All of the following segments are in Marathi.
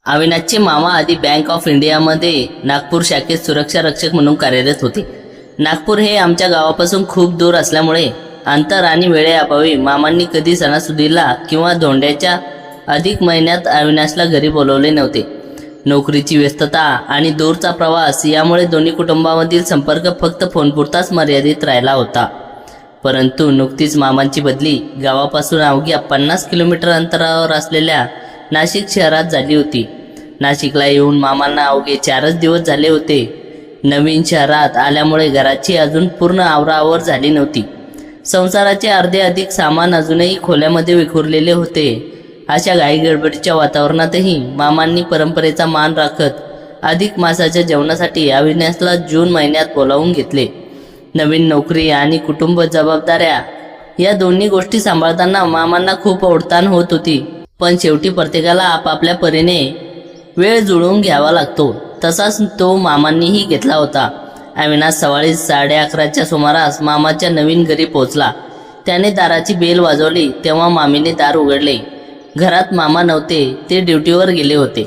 अविनाशचे मामा आधी बँक ऑफ इंडियामध्ये नागपूर शाखेत सुरक्षा रक्षक म्हणून कार्यरत होते. नागपूर हे आमच्या गावापासून खूप दूर असल्यामुळे अंतर आणि वेळेअभावी मामांनी कधी सणासुदीला किंवा धोंड्याच्या अधिक महिन्यात अविनाशला घरी बोलवले नव्हते. नोकरीची व्यस्तता आणि दूरचा प्रवास यामुळे दोन्ही कुटुंबामधील संपर्क फक्त फोनपुरताच मर्यादित राहिला होता. परंतु नुकतीच मामांची बदली गावापासून अवघ्या 50 किलोमीटर अंतरावर असलेल्या नाशिक शहरात झाली होती. नाशिकला येऊन मामांना अवघे 4च दिवस झाले होते. नवीन शहरात आल्यामुळे घराची अजून पूर्ण आवराआवर झाली नव्हती. संसाराचे अर्धे अधिक सामान अजूनही खोल्यामध्ये विखुरलेले होते. अशा घाईगडबडीच्या वातावरणातही मामांनी परंपरेचा मान राखत अधिक मासाच्या जेवणासाठी अविनाशला जून महिन्यात बोलावून घेतले. नवीन नोकरी आणि कुटुंब जबाबदाऱ्या या दोन्ही गोष्टी सांभाळताना मामांना खूप ओढताण होत होती. पण शेवटी प्रत्येकाला आपापल्या परीने वेळ जुळवून घ्यावा लागतो, तसाच तो मामांनीही घेतला होता. अविनाश सवारी 11:30च्या सुमारास मामाच्या नवीन घरी पोहोचला. त्याने दाराची बेल वाजवली तेव्हा मामीने दार उघडले. घरात मामा नव्हते, ते ड्युटीवर गेले होते.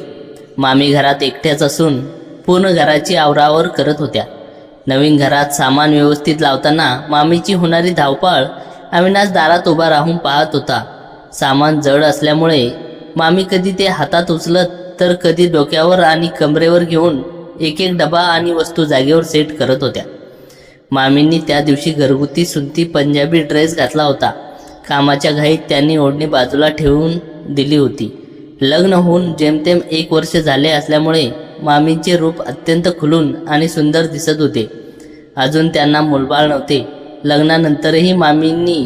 मामी घरात एकट्याच असून पूर्ण घराची आवरावर करत होत्या. नवीन घरात सामान व्यवस्थित लावताना मामीची होणारी धावपळ अविनाश दारात उभा राहून पाहत होता. सामान जड असल्यामुळे मामी कधी ते हातात उचलत तर कधी डोक्यावर आणि कमरेवर घेऊन एक एक डबा आणि वस्तू जागेवर सेट करत होत्या. मामींनी त्या दिवशी घरगुती सुंती पंजाबी ड्रेस घातला होता. कामाच्या घाईत त्यांनी ओढणी बाजूला ठेवून दिली होती. लग्न होऊन जेमतेम 1 वर्ष झाले असल्यामुळे मामींचे रूप अत्यंत खुलून आणि सुंदर दिसत होते. अजून त्यांना मुलबाळ नव्हते. लग्नानंतरही मामींनी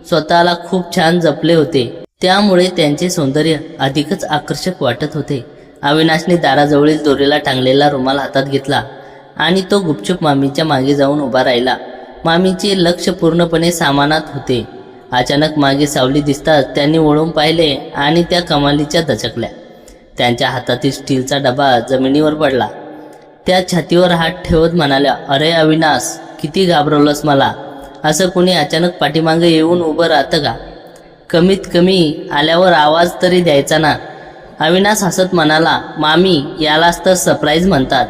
स्वतःला खूप छान जपले होते, त्यामुळे त्यांचे सौंदर्य अधिकच आकर्षक वाटत होते. अविनाशने दाराजवळील दोरीला टांगलेला रुमाल हातात घेतला आणि तो गुपचूप मामीच्या मागे जाऊन उभा राहिला. मामीचे लक्ष पूर्णपणे सामानात होते. अचानक मागे सावली दिसताच त्यांनी वळून पाहिले आणि त्या कमालीच्या दचकल्या. त्यांच्या हातातील स्टीलचा डबा जमिनीवर पडला. त्या छातीवर हात ठेवत म्हणाल्या, "अरे अविनाश, किती घाबरवलंस मला. असं कोणी अचानक पाठीमागे येऊन उभं राहतं का? कमीत कमी आल्यावर आवाज तरी द्यायचा ना." अविनाश हसत म्हणाला, "मामी, यालाच तर सरप्राईज म्हणतात.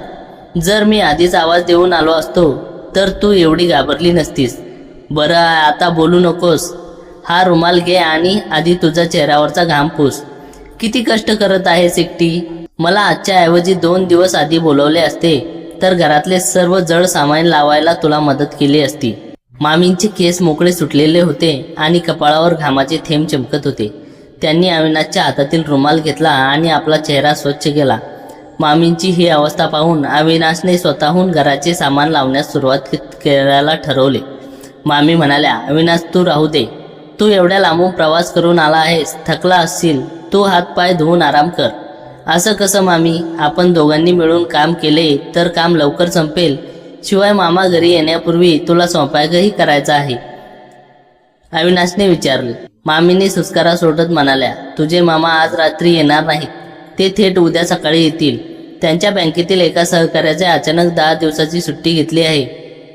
जर मी आधीच आवाज देऊन आलो असतो तर तू एवढी घाबरली नसतीस. बरं, आता बोलू नकोस. हा रुमाल घे आणि आधी तुझा चेहऱ्यावरचा घाम पुस. किती कष्ट करत आहेस एकटी. मला आजच्या ऐवजी 2 दिवस आधी बोलवले असते तर घरातले सर्व जड सामान लावायला तुला मदत केली असती." मामींचे केस मोकळे सुटलेले होते आणि कपाळावर घामाचे थेंब चमकत होते. त्यांनी अविनाशच्या हातातील रुमाल घेतला आणि आपला चेहरा स्वच्छ केला. मामींची ही अवस्था पाहून अविनाशने स्वतःहून घराचे सामान लावण्यास सुरुवात करायला ठरवले. मामी म्हणाल्या, "अविनाश, तू राहू दे. तू एवढ्या लांबून प्रवास करून आला आहेस, थकला असशील. तू हातपाय धुवून आराम कर." "असं कसं मामी? आपण दोघांनी मिळून काम केले तर काम लवकर संपेल. शिवाय मामा घरी येण्यापूर्वी तुला स्वयंपाकही करायचा आहे." अविनाशने विचारले. मामीने सुस्कारा सोडत म्हणाल्या, "तुझे मामा आज रात्री येणार नाहीत. ते थेट उद्या सकाळी येतील. त्यांच्या बँकेतील एका सहकार्याचे अचानक 10 दिवसाची सुट्टी घेतली आहे.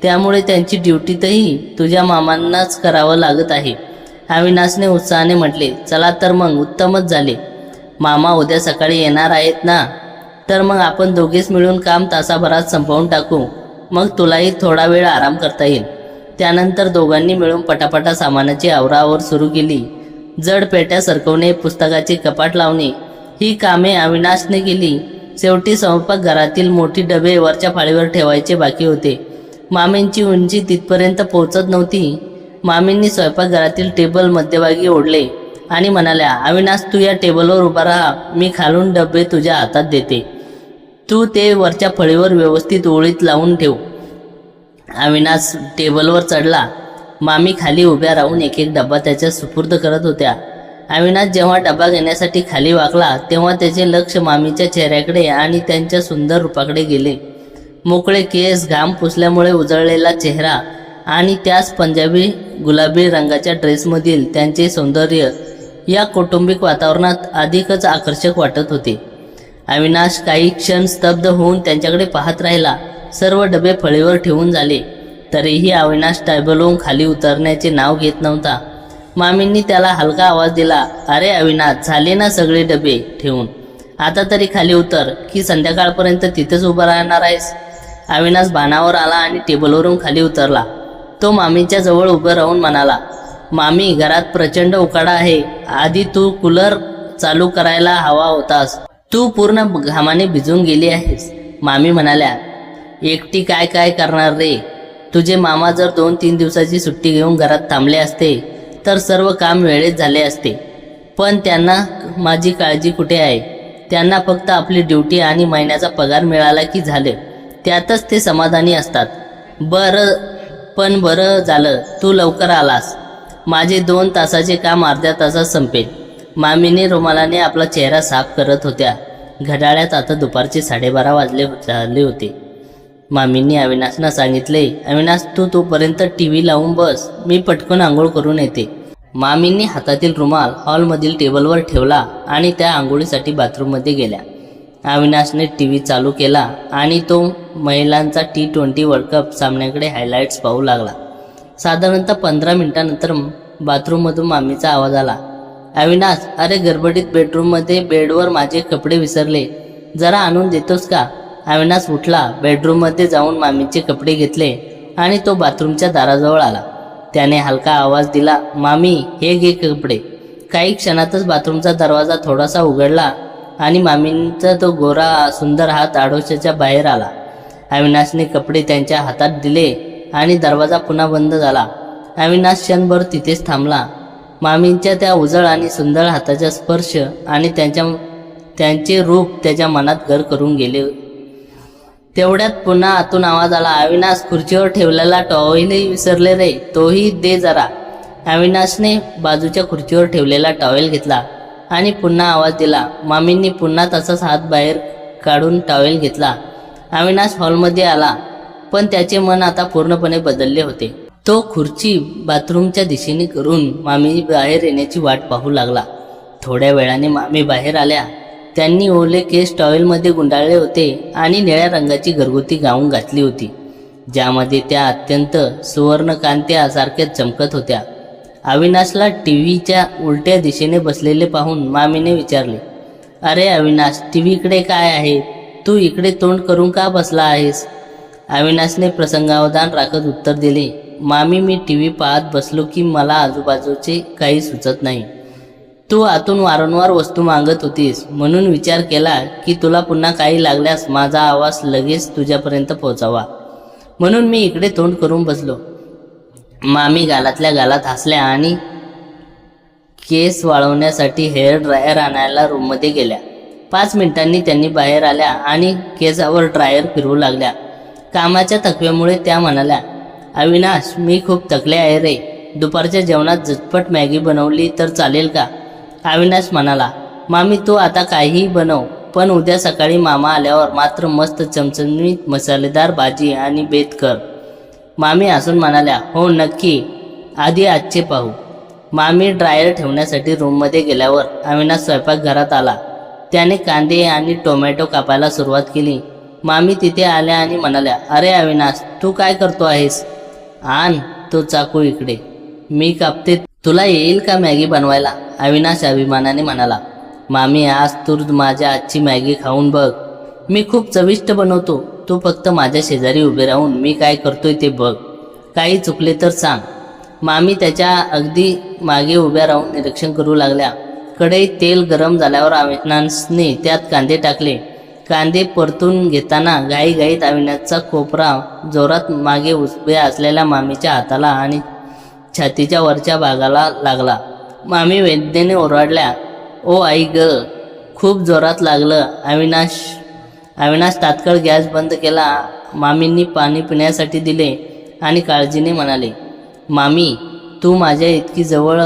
त्यामुळे त्यांची ड्युटीतही तुझ्या मामांनाच करावं लागत आहे." अविनाशने उत्साहाने म्हटले, "चला तर मग उत्तमच झाले. मामा उद्या सकाळी येणार आहेत ना, तर मग आपण दोघेच मिळून काम तासाभरात संपवून टाकू. मग तुलाही थोडा वेळ आराम करता येईल." त्यानंतर दोघांनी मिळून पटापटा सामानाची आवराआवर सुरू केली. जड पेट्या सरकवणे, पुस्तकाचे कपाट लावणे ही कामे अविनाशने केली. शेवटी स्वयंपाकघरातील मोठी डबे वरच्या फाळीवर ठेवायचे बाकी होते. मामींची उंची तिथपर्यंत पोहोचत नव्हती. मामींनी स्वयंपाकघरातील टेबल मध्यभागी ओढले आणि म्हणाल्या, "अविनाश, तू या टेबलवर उभा राहा. मी खालून डबे तुझ्या हातात देते. तू ते वरच्या फळीवर व्यवस्थित ओळीत लावून ठेव." अविनाश टेबलवर चढला. मामी खाली उभ्या राहून एक एक डबा त्याच्या सुपूर्द करत होत्या. अविनाश जेव्हा डबा घेण्यासाठी खाली वाकला तेव्हा त्याचे लक्ष मामीच्या चेहऱ्याकडे आणि त्यांच्या सुंदर रूपाकडे गेले. मोकळे केस, घाम पुसल्यामुळे उजळलेला चेहरा आणि त्याच पंजाबी गुलाबी रंगाच्या ड्रेसमधील त्यांचे सौंदर्य या कौटुंबिक वातावरणात अधिकच आकर्षक वाटत होते. अविनाश काही क्षण स्तब्ध होऊन त्यांच्याकडे पाहत राहिला. सर्व डबे फळीवर ठेवून झाले तरीही अविनाश टेबलवरून खाली उतरण्याचे नाव घेत नव्हता. मामींनी त्याला हलका आवाज दिला, "अरे अविनाश, झाले ना सगळे डबे ठेवून?" आता तरी खाली उतर की संध्याकाळपर्यंत तिथेच उभं राहणार आहेस? अविनाश भानावर आला आणि टेबलवरून खाली उतरला. तो मामीच्या जवळ उभं राहून म्हणाला, मामी, घरात प्रचंड उकाडा आहे. आधी तू कूलर चालू करायला हवा होतास. तू पूर्ण घामाने भिजून गेली आहेस. मामी म्हणाल्या, एकटी काय काय करणार रे? तुझे मामा जर 2-3 दिवसाची सुट्टी घेऊन घरात थांबले असते तर सर्व काम वेळेत झाले असते. पण त्यांना माझी काळजी कुठे आहे? त्यांना फक्त आपली ड्युटी आणि महिन्याचा पगार मिळाला की झाले, त्यातच ते समाधानी असतात. बरं झालं तू लवकर आलास. माझे 2 तासाचे काम अर्ध्या तासात संपेल. मामीने रुमालाने आपला चेहरा साफ करत होत्या. घड्याळात आता दुपारचे 12:30 झाले होते. मामींनी अविनाशना सांगितले, अविनाश, तू तोपर्यंत TV लावून बस, मी पटकन आंघोळ करून येते. मामींनी हातातील रुमाल हॉलमधील टेबलवर ठेवला आणि त्या आंघोळीसाठी बाथरूममध्ये गेल्या. अविनाशने TV चालू केला आणि तो महिलांचा T20 वर्ल्ड कप सामन्याकडे हायलाईट्स पाहू लागला. साधारणतः 15 मिनिटांनंतर बाथरूममधून मामीचा आवाज आला, अविनाश, अरे गडबडीत बेडरूममध्ये बेडवर माझे कपडे विसरले, जरा आणून देतोस का? अविनाश उठला, बेडरूममध्ये जाऊन मामीचे कपडे घेतले आणि तो बाथरूमच्या दाराजवळ आला. त्याने हलका आवाज दिला, मामी, हे घे कपडे. काही क्षणातच बाथरूमचा दरवाजा थोडासा उघडला आणि मामींचा तो गोरा सुंदर हात आडोशाच्या बाहेर आला. अविनाशने कपडे त्यांच्या हातात दिले आणि दरवाजा पुन्हा बंद झाला. अविनाश क्षणभर तिथेच थांबला. मामींच्या त्या उजळ आणि सुंदर हाताचा स्पर्श आणि त्यांचे रूप त्याच्या मनात घर करून गेले. तेवढ्यात पुन्हा आतून आवाज आला, अविनाश, खुर्चीवर ठेवलेला टॉवेलही विसरले रे, तोही दे जरा. अविनाशने बाजूच्या खुर्चीवर ठेवलेला टॉवेल घेतला आणि पुन्हा आवाज दिला. मामींनी पुन्हा तसाच हात बाहेर काढून टॉवेल घेतला. अविनाश हॉलमध्ये आला, पण त्याचे मन आता पूर्णपणे बदलले होते. तो खुर्ची बाथरूमच्या दिशेने करून मामी बाहेर येण्याची वाट पाहू लागला. थोड्या वेळाने मामी बाहेर आल्या. त्यांनी ओले केस टॉवेलमध्ये गुंडाळले होते आणि निळ्या रंगाची घरगुती गाऊन घातली होती, ज्यामध्ये त्या अत्यंत सुवर्णकांत्यासारख्या चमकत होत्या. अविनाशला टीव्हीच्या उलट्या दिशेने बसलेले पाहून मामीने विचारले, अरे अविनाश, टीव्हीकडे काय आहे? तू इकडे तोंड करून का बसला आहेस? अविनाशने प्रसंगावधान राखत उत्तर दिले, मामी, मी टीव्ही पाहत बसलो की मला आजूबाजूचे काही सुचत नाही. तू आतून वारंवार वस्तू मागत होतीस, म्हणून विचार केला की तुला पुन्हा काही लागल्यास माझा आवाज लगेच तुझ्यापर्यंत पोहोचावा, म्हणून मी इकडे तोंड करून बसलो. मामी गालातल्या गालात हसल्या आणि केस वाळवण्यासाठी हेअर ड्रायर आणायला रूममध्ये गेल्या. 5 मिनिटांनी त्यांनी बाहेर आल्या आणि केसावर ड्रायर फिरवू लागल्या. कामाच्या थकव्यामुळे त्या म्हणाल्या, अविनाश, मी खूप थकले आहे रे. दुपारच्या जेवणात झटपट मॅगी बनवली तर चालेल का? अविनाश म्हणाला, मामी, तू आता काहीही बनव, पण उद्या सकाळी मामा आल्यावर मात्र मस्त चमचमीत मसालेदार भाजी आणि बेत कर. मामी हसून म्हणाल्या, हो नक्की, आधी आजचे पाहू. मामी ड्रायर ठेवण्यासाठी रूममध्ये गेल्यावर अविनाश स्वयंपाकघरात आला. त्याने कांदे आणि टोमॅटो कापायला सुरुवात केली. मामी तिथे आल्या आणि म्हणाल्या, अरे अविनाश, तू काय करतो आहेस? आण तो चाकू इकडे, मी कापते. तुला येईल का मॅगी बनवायला? अविनाश अभिमानाने म्हणाला. मामी, आज तू माझ्या आजची मॅगी खाऊन बघ, मी खूप चविष्ट बनवतो. तू फक्त माझ्या शेजारी उभे राहून मी काय करतोय ते बघ, काही चुकले तर सांग. मामी त्याच्या अगदी मागे उभ्या राहून निरीक्षण करू लागल्या. कढईत तेल गरम झाल्यावर अविनाशने त्यात कांदे टाकले. कांदे परतून घेताना घाईघाईत अविनाशचा कोपरा जोरात मागे उभ्या असलेल्या मामीच्या हाताला आणि छातीच्या वरच्या भागाला लागला. मामी वेदनेने ओरडल्या, ओ आई ग, खूप जोरात लागलं. अविनाश तात्काळ गॅस बंद केला. मामींनी पाणी पिण्यासाठी दिले आणि काळजीने म्हणाले, मामी, तू माझ्या इतकी जवळ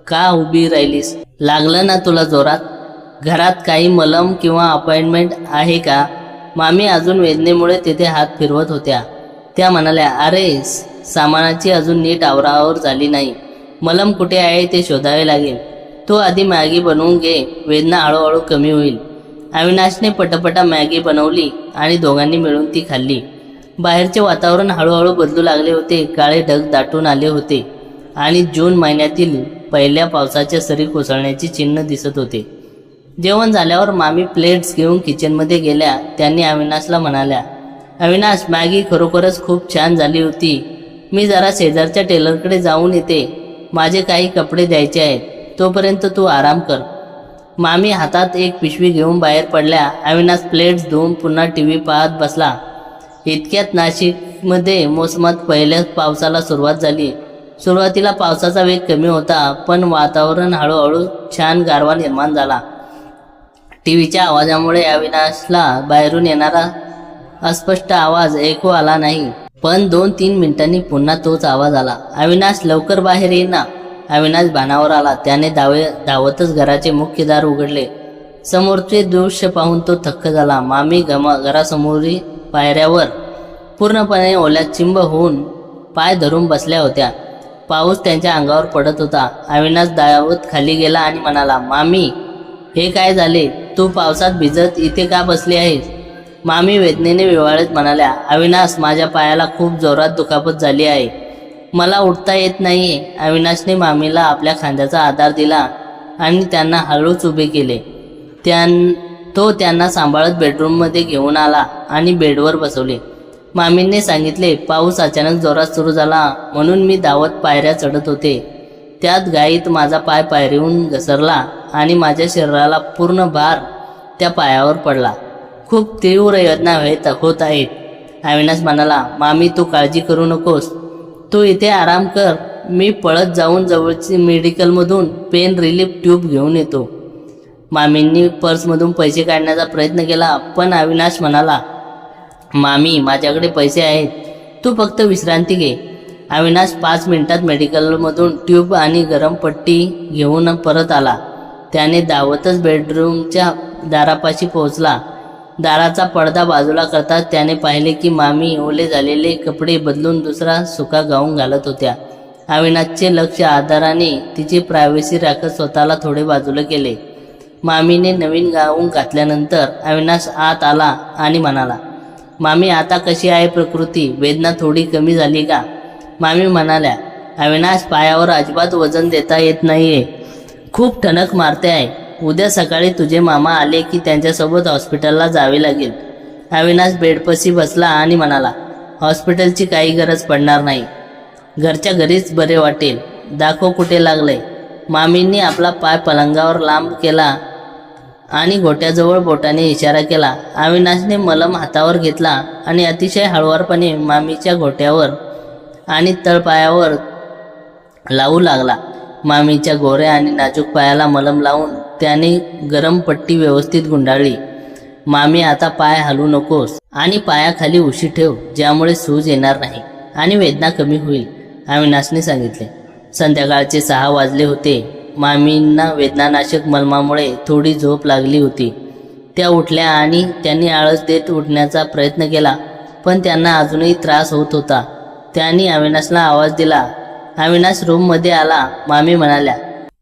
का उभी राहिलीस? लागलं ना तुला जोरात? घरात काही मलम किंवा अपॉइंटमेंट आहे का? मामी अजून वेदनेमुळे तिथे हात फिरवत होत्या. त्या म्हणाल्या, अरे सामानाची अजून नीट आवरावर झाली नाही, मलम कुठे आहे ते शोधावे लागेल. तू आधी मॅगी बनवून घे, वेदना हळूहळू कमी होईल. अविनाशने पटापटा मॅगी बनवली आणि दोघांनी मिळून ती खाल्ली. बाहेरचे वातावरण हळूहळू बदलू लागले होते. काळे ढग दाटून आले होते आणि जून महिन्यातील पहिल्या पावसाच्या सरी कोसळण्याची चिन्ह दिसत होते. जेवण झाल्यावर मामी प्लेट्स घेऊन किचनमध्ये गेल्या. त्यांनी अविनाशला म्हणाल्या, अविनाश, मॅगी खरोखरच खूप छान झाली होती. मी जरा शेजारच्या टेलरकडे जाऊन येते. माझे काही कपडे द्यायचे आहेत. तोपर्यंत तू आराम कर. मामी हातात एक पिशवी घेऊन बाहेर पडल्या. अविनाश प्लेट्स धुवून पुन्हा टीव्ही पाहत बसला. इतक्यात नाशिकमध्ये मोसमात पहिल्याच पावसाला सुरुवात झाली. सुरुवातीला पावसाचा वेग कमी होता, पण वातावरण हळूहळू छान गारवा निर्माण झाला. टीव्हीच्या आवाजामुळे अविनाशला बाहेरून येणारा अस्पष्ट आवाज ऐकू आला नाही. पण 2-3 मिनिटांनी पुन्हा तोच आवाज आला. अविनाश, लवकर बाहेर ये ना. अविनाश भानावर आला. त्याने धावतच घराचे मुख्य दार उघडले. समोरचे दृश्य पाहून तो थक्क झाला. मामी घरासमोरील पायऱ्यावर पूर्णपणे ओल्या चिंब होऊन पाय धरून बसल्या होत्या. पाऊस त्यांच्या अंगावर पडत होता. अविनाश धावत खाली गेला आणि म्हणाला, मामी, हे काय झाले? तू पावसात भिजत इथे का बसली आहेस? मामी वेदनेने विव्हाळत म्हणाल्या, अविनाश, माझ्या पायाला खूप जोरात दुखापत झाली आहे. मला उठता येत नाहीये. अविनाशने मामीला आपल्या खांद्याचा आधार दिला आणि त्यांना हळूच उभे केले. तो त्यांना सांभाळत बेडरूममध्ये घेऊन आला आणि बेडवर बसवले. मामींनी सांगितले, पाऊस अचानक जोरात सुरू झाला म्हणून मी धावत पायऱ्या चढत होते. त्यात घाईत माझा पाय पायरीहून घसरला आणि माझ्या शरीराला पूर्ण भार त्या पायावर पडला. खूप तीव्र वेदना होत आहेत. अविनाश म्हणाला, मामी, तू काळजी करू नकोस. तू इथे आराम कर. मी पळत जाऊन जवळची मेडिकलमधून पेन रिलीफ ट्यूब घेऊन येतो. मामींनी पर्समधून पैसे काढण्याचा प्रयत्न केला, पण अविनाश म्हणाला, मामी, माझ्याकडे पैसे आहेत. तू फक्त विश्रांती घे. अविनाश 5 मिनिटात मेडिकलमधून ट्यूब आणि गरम पट्टी घेऊन परत आला. त्याने धावतच बेडरूमच्या दारापाशी पोहोचला. दाराचा पडदा बाजूला करताच त्याने पाहिले की मामी ओले झालेले कपडे बदलून दुसरा सुका गाऊन घालत होत्या. अविनाशचे लक्ष आधाराने तिची प्रायव्हसी राखत स्वतःला थोडे बाजूला केले. मामीने नवीन गाऊन घातल्यानंतर अविनाश आत आला आणि म्हणाला, मामी, आता कशी आहे प्रकृती? वेदना थोडी कमी झाली का? मामी म्हणाल्या, अविनाश, पायावर अजिबात वजन देता येत नाहीये. खूप ठणक मारते आहे. उद्या सकाळी तुझे मामा आले की त्यांच्यासोबत हॉस्पिटलला जावे लागेल. अविनाश बेडपशी बसला आणि म्हणाला, हॉस्पिटलची काही गरज पडणार नाही. घरच्या घरीच बरे वाटेल. दाखव कुठे लागलंय. मामींनी आपला पाय पलंगावर लांब केला आणि घोट्याजवळ बोटाने इशारा केला. अविनाशने मलम हातावर घेतला आणि अतिशय हळुवारपणे मामीच्या घोट्यावर आणि तळपायावर लावू लागला. मामीच्या गोऱ्या आणि नाजूक पायाला मलम लावून त्याने गरम पट्टी व्यवस्थित गुंडाळली. मामी, आता पाय हलवू नकोस आणि पायाखाली उशी ठेव, ज्यामुळे सूज येणार नाही आणि वेदना कमी होईल, अविनाशने सांगितले. संध्याकाळचे 6 वाजले होते. मामींना वेदनानाशक मलमामुळे थोडी झोप लागली होती. त्या उठल्या आणि त्यांनी आळस देत उठण्याचा प्रयत्न केला, पण त्यांना अजूनही त्रास होत होता. त्यांनी अविनाशला आवाज दिला. अविनाश रूममध्ये आला. मामी म्हणाल्या,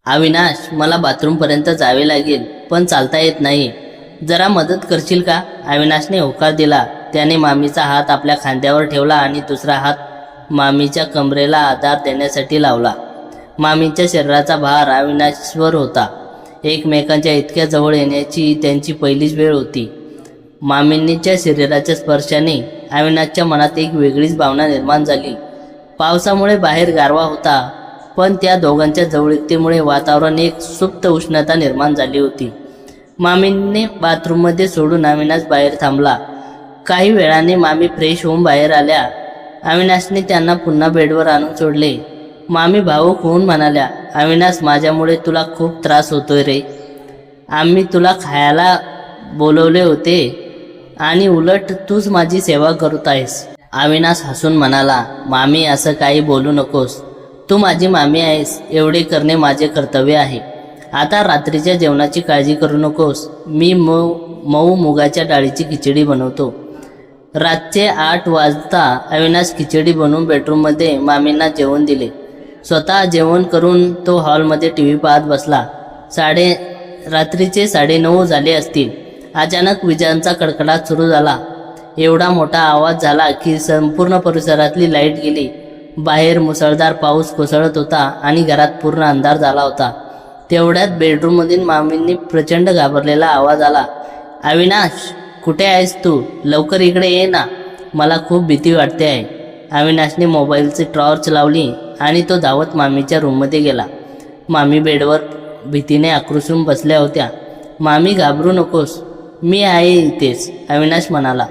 अविनाश, मला बाथरूमपर्यंत जावे लागेल, पण चालता येत नाही. जरा मदत करशील का? अविनाशने होकार दिला. त्याने मामीचा हात आपल्या खांद्यावर ठेवला आणि दुसरा हात मामीच्या कमरेला आधार देण्यासाठी लावला. मामीच्या शरीराचा भार अविनाशवर होता. एकमेकांच्या इतक्या जवळ येण्याची त्यांची पहिलीच वेळ होती. मामींच्या शरीराच्या स्पर्शाने अविनाशच्या मनात एक वेगळीच भावना निर्माण झाली. पावसामुळे बाहेर गारवा होता, पण त्या दोघांच्या जवळीकतेमुळे वातावरण एक सुप्त उष्णता निर्माण झाली होती. मामींनी बाथरूममध्ये सोडून अविनाश बाहेर थांबला. काही वेळाने मामी फ्रेश होऊन बाहेर आल्या. अविनाशने त्यांना पुन्हा बेडवर आणून सोडले. मामी भावूक होऊन म्हणाल्या, अविनाश, माझ्यामुळे तुला खूप त्रास होतोय रे. आम्ही तुला खायला बोलवले होते आणि उलट तूच माझी सेवा करत आहेस. अविनाश हसून म्हणाला, मामी, असं काही बोलू नकोस. तू माझी मामी आहेस. एवढे करणे माझे कर्तव्य आहे. आता रात्रीच्या जेवणाची काळजी करू नकोस. मी मऊ मुगाच्या डाळीची खिचडी बनवतो. रातचे 8 वाजता अविनाश खिचडी बनवून बेडरूममध्ये मामींना जेवण दिले. स्वतः जेवण करून तो हॉलमध्ये टीव्ही पाहत बसला. रात्रीचे 9:30 झाले असतील. अचानक विजांचा कडकडाट सुरू झाला. एवढा मोठा आवाज झाला की संपूर्ण परिसरातली लाईट गेली. बाहेर मुसळधार पाऊस कोसळत होता आणि घरात पूर्ण अंधार झाला होता. तेवढ्यात बेडरूममधून मामींनी प्रचंड घाबरलेला आवाज आला. अविनाश, कुठे आहेस तू? लवकर इकडे ये ना, मला खूप भीती वाटते आहे. अविनाशने मोबाईलची टॉर्च लावली आणि तो धावत मामीच्या रूममध्ये गेला. मामी बेडवर भीतीने आक्रोशून बसल्या होत्या. मामी, घाबरू नकोस, मी आहे इथेच, अविनाश म्हणाला.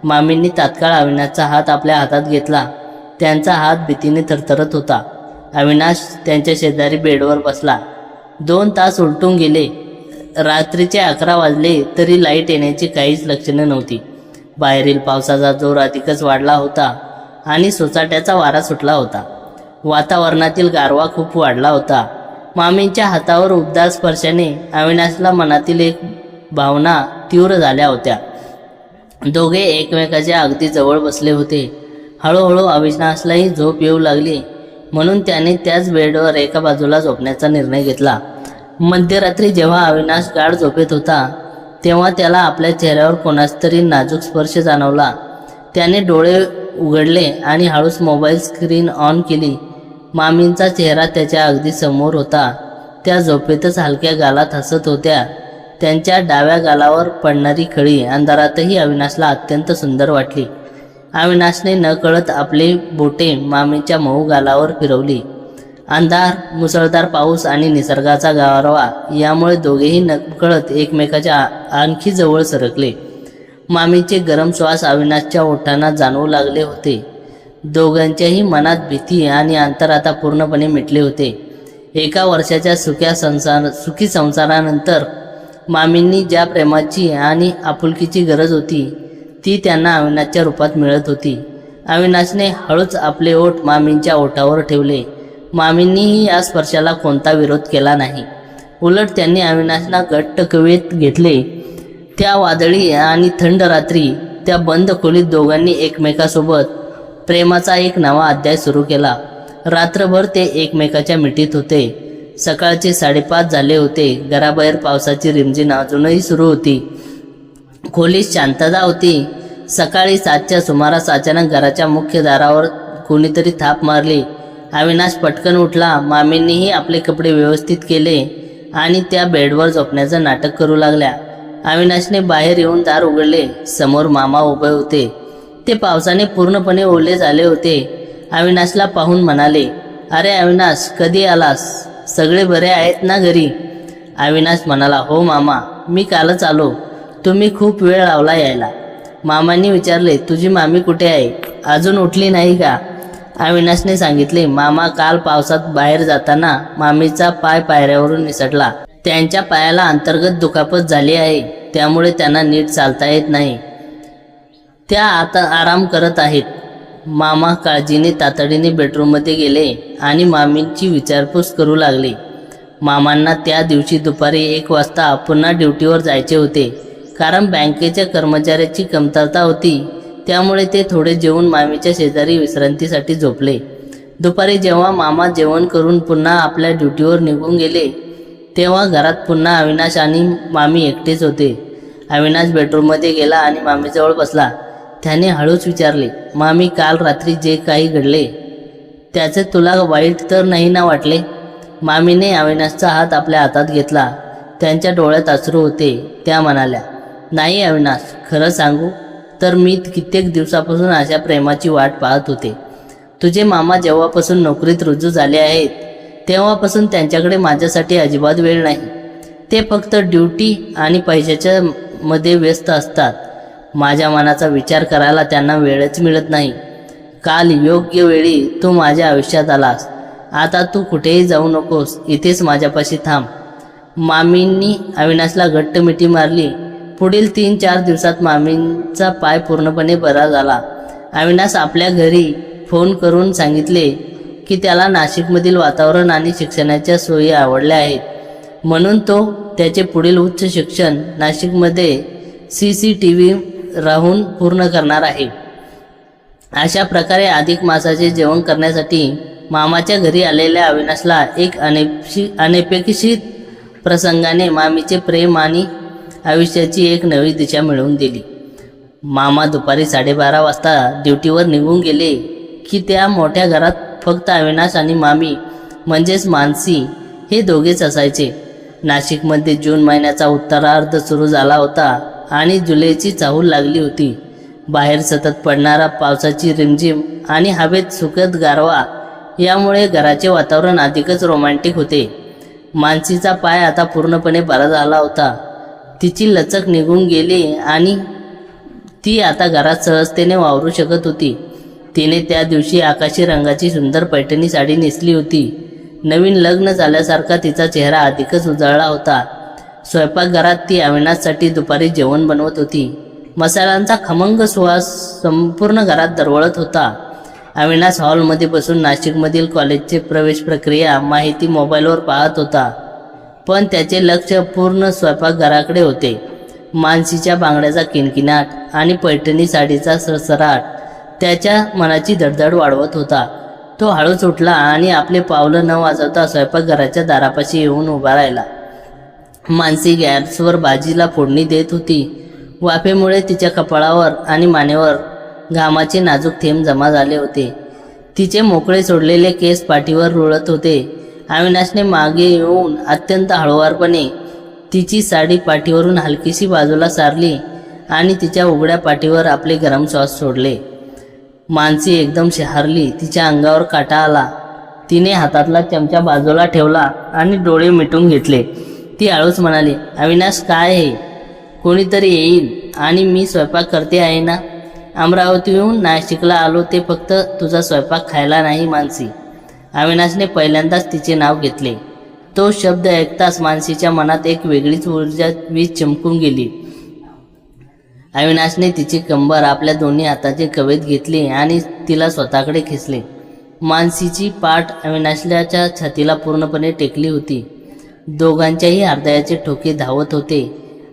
मामींनी तात्काळ अविनाशचा हात आपल्या हातात घेतला. त्यांचा हात भीतीने थरथरत होता. अविनाश त्यांच्या शेजारी बेडवर बसला. 2 तास उलटून गेले. रात्रीचे 11 वाजले तरी लाईट येण्याची काहीच लक्षणे नव्हती. बाहेरील पावसाचा जोर अधिकच वाढला होता आणि सोसाट्याचा वारा सुटला होता. वातावरणातील गारवा खूप वाढला होता. मामींच्या हातावर उबदार स्पर्शाने अविनाशला मनातील एक भावना तीव्र झाल्या होत्या. दोघे एकमेकाच्या अगदी जवळ बसले होते. हळूहळू अविनाशलाही झोप येऊ लागली, म्हणून त्याने त्याच बेडवर एका बाजूला झोपण्याचा निर्णय घेतला. मध्यरात्री जेव्हा अविनाश गाढ झोपेत होता तेव्हा त्याला आपल्या चेहऱ्यावर कोणाचा तरी नाजूक स्पर्श जाणवला. त्याने डोळे उघडले आणि हळूच मोबाईल स्क्रीन ऑन केली. मामींचा चेहरा त्याच्या अगदी समोर होता. त्या झोपेतच हलक्या गालात हसत होत्या. त्यांच्या डाव्या गालावर पडणारी खळी अंधारातही अविनाशला अत्यंत सुंदर वाटली. अविनाशने नकळत आपली बोटे मामीच्या मऊ गालावर फिरवली. अंधार, मुसळधार पाऊस आणि निसर्गाचा गारवा यामुळे दोघेही नकळत एकमेकाच्या आणखी जवळ सरकले. मामीचे गरम श्वास अविनाशच्या ओठांना जाणवू लागले होते. दोघांच्याही मनात भीती आणि अंतर आता पूर्णपणे मिटले होते. 1 वर्षाच्या सुखी संसारानंतर मामींनी ज्या प्रेमाची आणि आपुलकीची गरज होती ती त्यांना अविनाशच्या रूपात मिळत होती. अविनाशने हळूच आपले ओठ मामींच्या ओठावर ठेवले. मामींनीही या स्पर्शाला कोणता विरोध केला नाही. उलट त्यांनी अविनाशला घट्ट कवेत घेतले. त्या वादळी आणि थंड रात्री त्या बंद खोलीत दोघांनी एकमेकासोबत प्रेमाचा एक नवा अध्याय सुरू केला. रात्रभर ते एकमेकाच्या मिठीत होते. सकाळचे 5:30 झाले होते. घराबाहेर पावसाची रिमझिम अजूनही सुरू होती. खोलीत शांतता होती. सकाळी 7च्या सुमारास अचानक घराच्या मुख्य दारावर कोणीतरी थाप मारली. अविनाश पटकन उठला. मामींनीही आपले कपडे व्यवस्थित केले आणि त्या बेडवर झोपण्याचं नाटक करू लागल्या. अविनाशने बाहेर येऊन दार उघडले. समोर मामा उभे होते. ते पावसाने पूर्णपणे ओले झाले होते. अविनाशला पाहून म्हणाले, अरे अविनाश, कधी आलास? सगळे बरे आहेत ना घरी? अविनाश म्हणाला, हो मामा, मी कालच आलो. तुम्ही खूप वेळ लावला यायला. मामांनी विचारले, तुझी मामी कुठे आहे? अजून उठली नाही का? अविनाशने सांगितले, मामा, काल पावसात बाहेर जाताना मामीचा पाय पायऱ्यावरून निसटला. त्यांच्या पायाला अंतर्गत दुखापत झाली आहे, त्यामुळे त्यांना नीट चालता येत नाही. त्या आता आराम करत आहेत. मामा काळजीने तातडीने बेडरूममध्ये गेले आणि मामींची विचारपूस करू लागले. मामांना त्या दिवशी दुपारी 1 वाजता पुन्हा ड्युटीवर जायचे होते. कारण बँकेच्या कर्मचाऱ्याची कमतरता होती, त्यामुळे ते थोडे जेवून मामीच्या शेजारी विश्रांतीसाठी झोपले. दुपारी जेव्हा मामा जेवण करून पुन्हा आपल्या ड्युटीवर निघून गेले तेव्हा घरात पुन्हा अविनाश आणि मामी एकटेच होते. अविनाश बेडरूममध्ये गेला आणि मामीजवळ बसला. त्याने हळूच विचारले, मामी, काल रात्री जे काही घडले त्याचे तुला वाईट तर नाही ना वाटले? मामीने अविनाशचा हात आपल्या हातात घेतला. त्यांच्या डोळ्यात अश्रू होते. त्या म्हणाल्या, नाही अविनाश, खरं सांगू तर मी कित्येक दिवसापासून अशा प्रेमाची वाट पाहत होते. तुझे मामा जेव्हापासून नोकरीत रुजू झाले आहेत तेव्हापासून त्यांच्याकडे माझ्यासाठी अजिबात वेळ नाही. ते फक्त ड्युटी आणि पैशाच्या मध्ये व्यस्त असतात. माझ्या मनाचा विचार करायला त्यांना वेळच मिळत नाही. काल योग्य वेळी तू माझ्या आयुष्यात आलास. आता तू कुठेही जाऊ नकोस, इथेच माझ्यापाशी थांब. मामींनी अविनाशला घट्ट मिठी मारली. पुढील 3-4 दिवसात मामींचा पाय पूर्णपणे बरा झाला. अविनाश आपल्या घरी फोन करून सांगितले की त्याला नाशिकमधील वातावरण आणि शिक्षणाच्या सोयी आवडल्या आहेत, म्हणून तो त्याचे पुढील उच्च शिक्षण नाशिकमध्ये CCTV राहून पूर्ण करणार आहे. अशा प्रकारे अधिक मासाचे जेवण करण्यासाठी मामाच्या घरी आलेल्या अविनाशला एक अनपेक्षित प्रसंगाने मामीचे प्रेम आणि आयुष्याची एक नवी दिशा मिळवून दिली. मामा दुपारी 12:30 वाजता ड्युटीवर निघून गेले की त्या मोठ्या घरात फक्त अविनाश आणि मामी म्हणजेच मानसी हे दोघेच असायचे. नाशिकमध्ये जून महिन्याचा उत्तरार्ध सुरू झाला होता आणि जुलैची चाहूल लागली होती. बाहेर सतत पडणारा पावसाची रिमझिम आणि हवेत सुखद गारवा यामुळे घराचे वातावरण अधिकच रोमॅन्टिक होते. मानसीचा पाय आता पूर्णपणे बरा झाला होता. तिची लचक निघून गेली आणि ती आता घरात सहजतेने वावरू शकत होती. तिने त्या दिवशी आकाशी रंगाची सुंदर पैठणी साडी नेसली होती. नवीन लग्न झाल्यासारखा तिचा चेहरा अधिकच उजळला होता. स्वयंपाकघरात ती अविनाशसाठी दुपारी जेवण बनवत होती. मसाल्यांचा खमंग सुवास संपूर्ण घरात दरवळत होता. अविनाश हॉलमध्ये बसून नाशिकमधील कॉलेजचे प्रवेश प्रक्रिया माहिती मोबाईलवर पाहत होता, पण त्याचे लक्ष पूर्ण स्वयंपाकघराकडे होते. मानसीच्या बांगड्याचा किणकिणाट आणि पैठणी साडीचा सरसराट त्याच्या मनाची धडधड वाढवत होता. तो हळूच उठला आणि आपले पावलं न वाजवता स्वयंपाकघराच्या दारापाशी येऊन उभा राहिला. मानसी गॅसवर भाजीला फोडणी देत होती. वाफेमुळे तिच्या कपाळावर आणि मानेवर घामाचे नाजूक थेंब जमा झाले होते. तिचे मोकळे सोडलेले केस पाठीवर रुळत होते. अविनाशने मागे येऊन अत्यंत हळुवारपणे तिची साडी पाठीवरून हलकीशी बाजूला सारली आणि तिच्या उघड्या पाठीवर आपले गरम श्वास सोडले. मानसी एकदम शहारली. तिच्या अंगावर काटा आला. तिने हातातला चमचा बाजूला ठेवला आणि डोळे मिटून घेतले. ती हळूच म्हणाली, अविनाश, काय हे? कोणीतरी येईल आणि मी स्वयंपाक करते आहे ना. अमरावतीहून नाशिकला आलो ते फक्त तुझा स्वयंपाक खायला नाही मानसी. अविनाशने पहिल्यांदाच तिचे नाव घेतले. तो शब्द ऐकताच मानसीच्या मनात एक वेगळीच ऊर्जा वीज चमकून गेली. अविनाशने तिची कंबर आपल्या दोन्ही हाताची कवेत घेतली आणि तिला स्वतःकडे खेचले. मानसीची पाठ अविनाशच्या छातीला पूर्णपणे टेकली होती. दोघांच्याही हृदयाचे ठोके धावत होते.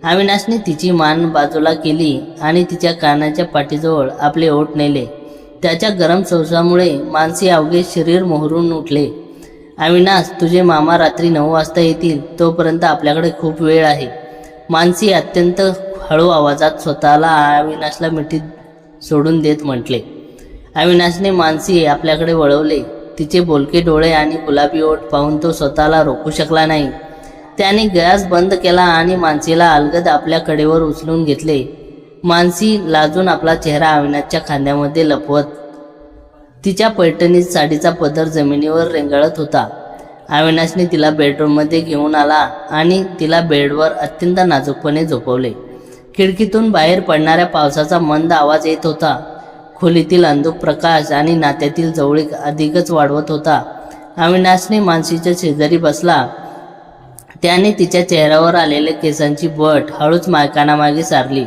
अविनाशने तिची मान बाजूला केली आणि तिच्या कानाच्या पाठीजवळ आपले ओठ नेले. त्याच्या गरम श्वासामुळे मानसी अवघे शरीर मोहरून उठले. अविनाश, तुझे मामा रात्री 9 वाजता येतील, तोपर्यंत आपल्याकडे खूप वेळ आहे. मानसी अत्यंत हळू आवाजात स्वतःला अविनाशला मिठीत सोडून देत म्हटले. अविनाशने मानसी आपल्याकडे वळवले. तिचे बोलके डोळे आणि गुलाबी ओठ पाहून तो स्वतःला रोखू शकला नाही. त्याने गॅस बंद केला आणि मानसीला अलगद आपल्या कडेवर उचलून घेतले. मानसी लाजून आपला चेहरा अविनाशच्या खांद्यामध्ये लपवत तिच्या पैठणीत साडीचा पदर जमिनीवर रेंगाळत होता. अविनाशने तिला बेडरूममध्ये घेऊन आला आणि तिला बेडवर अत्यंत नाजूकपणे झोपवले. खिडकीतून बाहेर पडणाऱ्या पावसाचा मंद आवाज येत होता. खोलीतील अंधुक प्रकाश आणि नात्यातील जवळीक अधिकच वाढवत होता. अविनाशने मानसीच्या शेजारी बसला. त्याने तिच्या चेहऱ्यावर आलेल्या केसांची बट हळूच कानामागे सारली.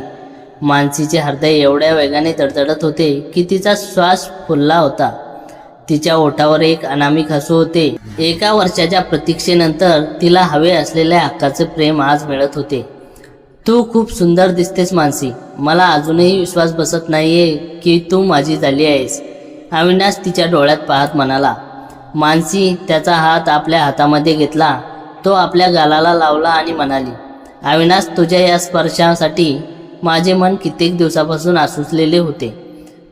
मानसीचे हृदय एवढ्या वेगाने धडधडत होते की तिचा श्वास फुलला होता. तिच्या ओठावर एक अनामिक हसू होते. 1 वर्षाच्या प्रतीक्षेनंतर तिला हवे असलेल्या हक्काचे प्रेम आज मिळत होते. तू खूप सुंदर दिसतेस मानसी. मला अजूनही विश्वास बसत नाहीये की तू माझी झाली आहेस. अविनाश तिच्या डोळ्यात पाहत म्हणाला. मानसी त्याचा हात आपल्या हातामध्ये घेतला. तो आपल्या गालाला लावला आणि म्हणाली, अविनाश, तुझ्या या स्पर्शासाठी माझे मन कित्येक दिवसापासून आसुसलेले होते.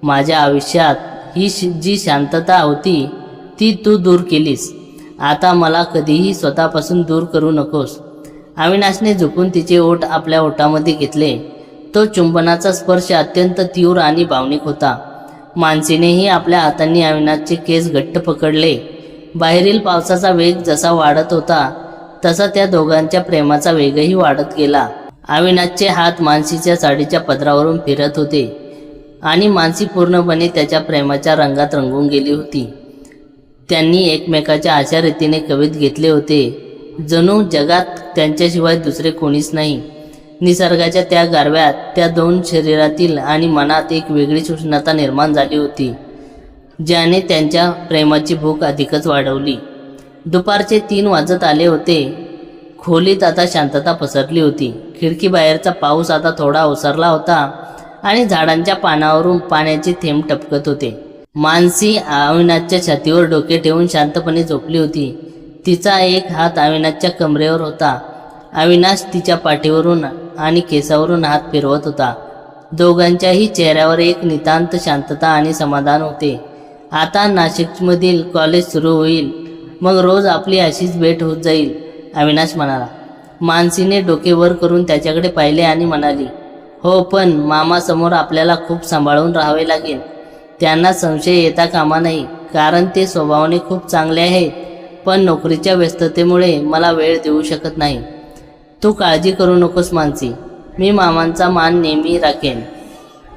माझ्या आयुष्यात ही जी शांतता होती ती तू दूर केलीस. आता मला कधीही स्वतःपासून दूर करू नकोस. अविनाशने झुकून तिचे ओठ आपल्या ओठामध्ये घेतले. तो चुंबनाचा स्पर्श अत्यंत तीव्र आणि भावनिक होता. मानसीनेही आपल्या हातांनी अविनाशचे केस घट्ट पकडले. बाहेरील पावसाचा वेग जसा वाढत होता तसा त्या दोघांच्या प्रेमाचा वेगही वाढत गेला. अविनाशचे हात मानसीच्या साडीच्या पदरावरून फिरत होते आणि मानसी पूर्णपणे त्याच्या प्रेमाच्या रंगात रंगून गेली होती. त्यांनी एकमेकाच्या अशा रीतीने कवेत घेतले होते जणू जगात त्यांच्याशिवाय दुसरे कोणीच नाही. निसर्गाच्या त्या गारव्यात त्या दोन शरीरातील आणि मनात एक वेगळीच उष्णता निर्माण झाली होती, ज्याने त्यांच्या प्रेमाची भूक अधिकच वाढवली. दुपारचे 3 वाजत आले होते. खोलीत आता शांतता पसरली होती. खिडकीबाहेरचा पाऊस आता थोडा ओसरला होता आणि झाडांच्या पानावरून पाण्याचे थेंब टपकत होते. मानसी अविनाशच्या छातीवर डोके ठेवून शांतपणे झोपली होती. तिचा एक हात अविनाशच्या कमरेवर होता. अविनाश तिच्या पाठीवरून आणि केसावरून हात फिरवत होता. दोघांच्याही चेहऱ्यावर एक नितांत शांतता आणि समाधान होते. आता नाशिकमधील कॉलेज सुरू होईल, मग रोज आपली अशीच भेट होत जाईल, अविनाश म्हणाला. मानसीने डोके वर करून त्याच्याकडे पाहिले आणि म्हणाली, हो, पण मामासमोर आपल्याला खूप सांभाळून राहावे लागेल. त्यांना संशय येता कामा नाही, कारण ते स्वभावाने खूप चांगले आहेत, पण नोकरीच्या व्यस्ततेमुळे मला वेळ देऊ शकत नाही. तू काळजी करू नकोस मानसी, मी मामांचा मान नेहमी राखेन.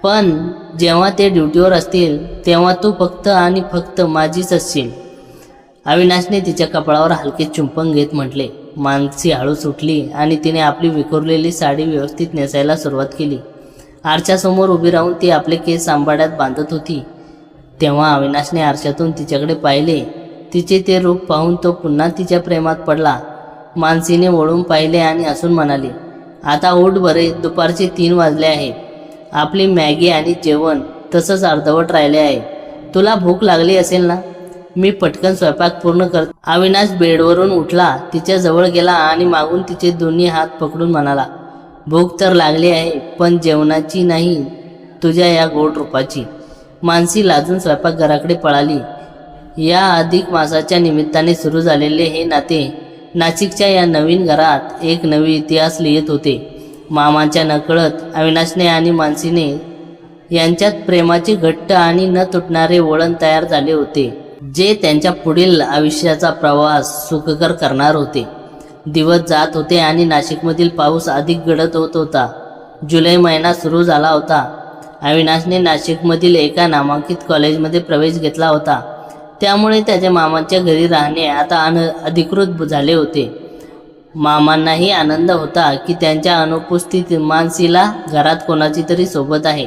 पण जेव्हा ते ड्युटीवर असतील तेव्हा तू फक्त आणि फक्त माझीच असशील. अविनाशने तिच्या कपाळावर हलके चुंबन घेत म्हटले. मानसी हळूच उठली आणि तिने आपली विखुरलेली साडी व्यवस्थित नेसायला सुरुवात केली. आरशासमोर उभी राहून ती आपले केस सांभाळ्यात बांधत होती. तेव्हा अविनाशने आरशातून तिच्याकडे पाहिले. तिचे ते रूप पाहून तो पुन्हा तिच्या प्रेमात पडला. मानसीने वळून पाहिले आणि हसून म्हणाली, आता उठ बरे, दुपारचे 3 वाजले आहे. आपली मॅगी आणि जेवण तसंच अर्धवट राहिले आहे. तुला भूक लागली असेल ना? मी पटकन स्वयंपाक पूर्ण करतो. अविनाश बेडवरून उठला, तिच्या जवळ गेला आणि मागून तिचे दोन्ही हात पकडून म्हणाला, भूक तर लागली आहे, पण जेवणाची नाही, तुझ्या या गोड रूपाची. मानसी लाजून स्वयंपाकघराकडे पळाली. या अधिक मासाच्या निमित्ताने सुरू झालेले हे नाते नाशिकच्या या नवीन घरात एक नवी इतिहास लिहित होते. मामाच्या नकळत अविनाशने आणि मानसीने यांच्यात प्रेमाचे घट्ट आणि न तुटणारे वळण तयार झाले होते, जे त्यांच्या पुढील आयुष्याचा प्रवास सुखकर करणार होते. दिवस जात होते आणि नाशिकमधील पाऊस अधिक गडद होत होता. जुलै महिना सुरू झाला होता. अविनाशने नाशिकमधील एका नामांकित कॉलेजमध्ये प्रवेश घेतला होता. त्यामुळे त्याच्या मामांच्या घरी राहणे आता अधिकृत झाले होते. मामांनाही आनंद होता की त्यांच्या अनुपस्थितीत मानसीला घरात कोणाची तरी सोबत आहे.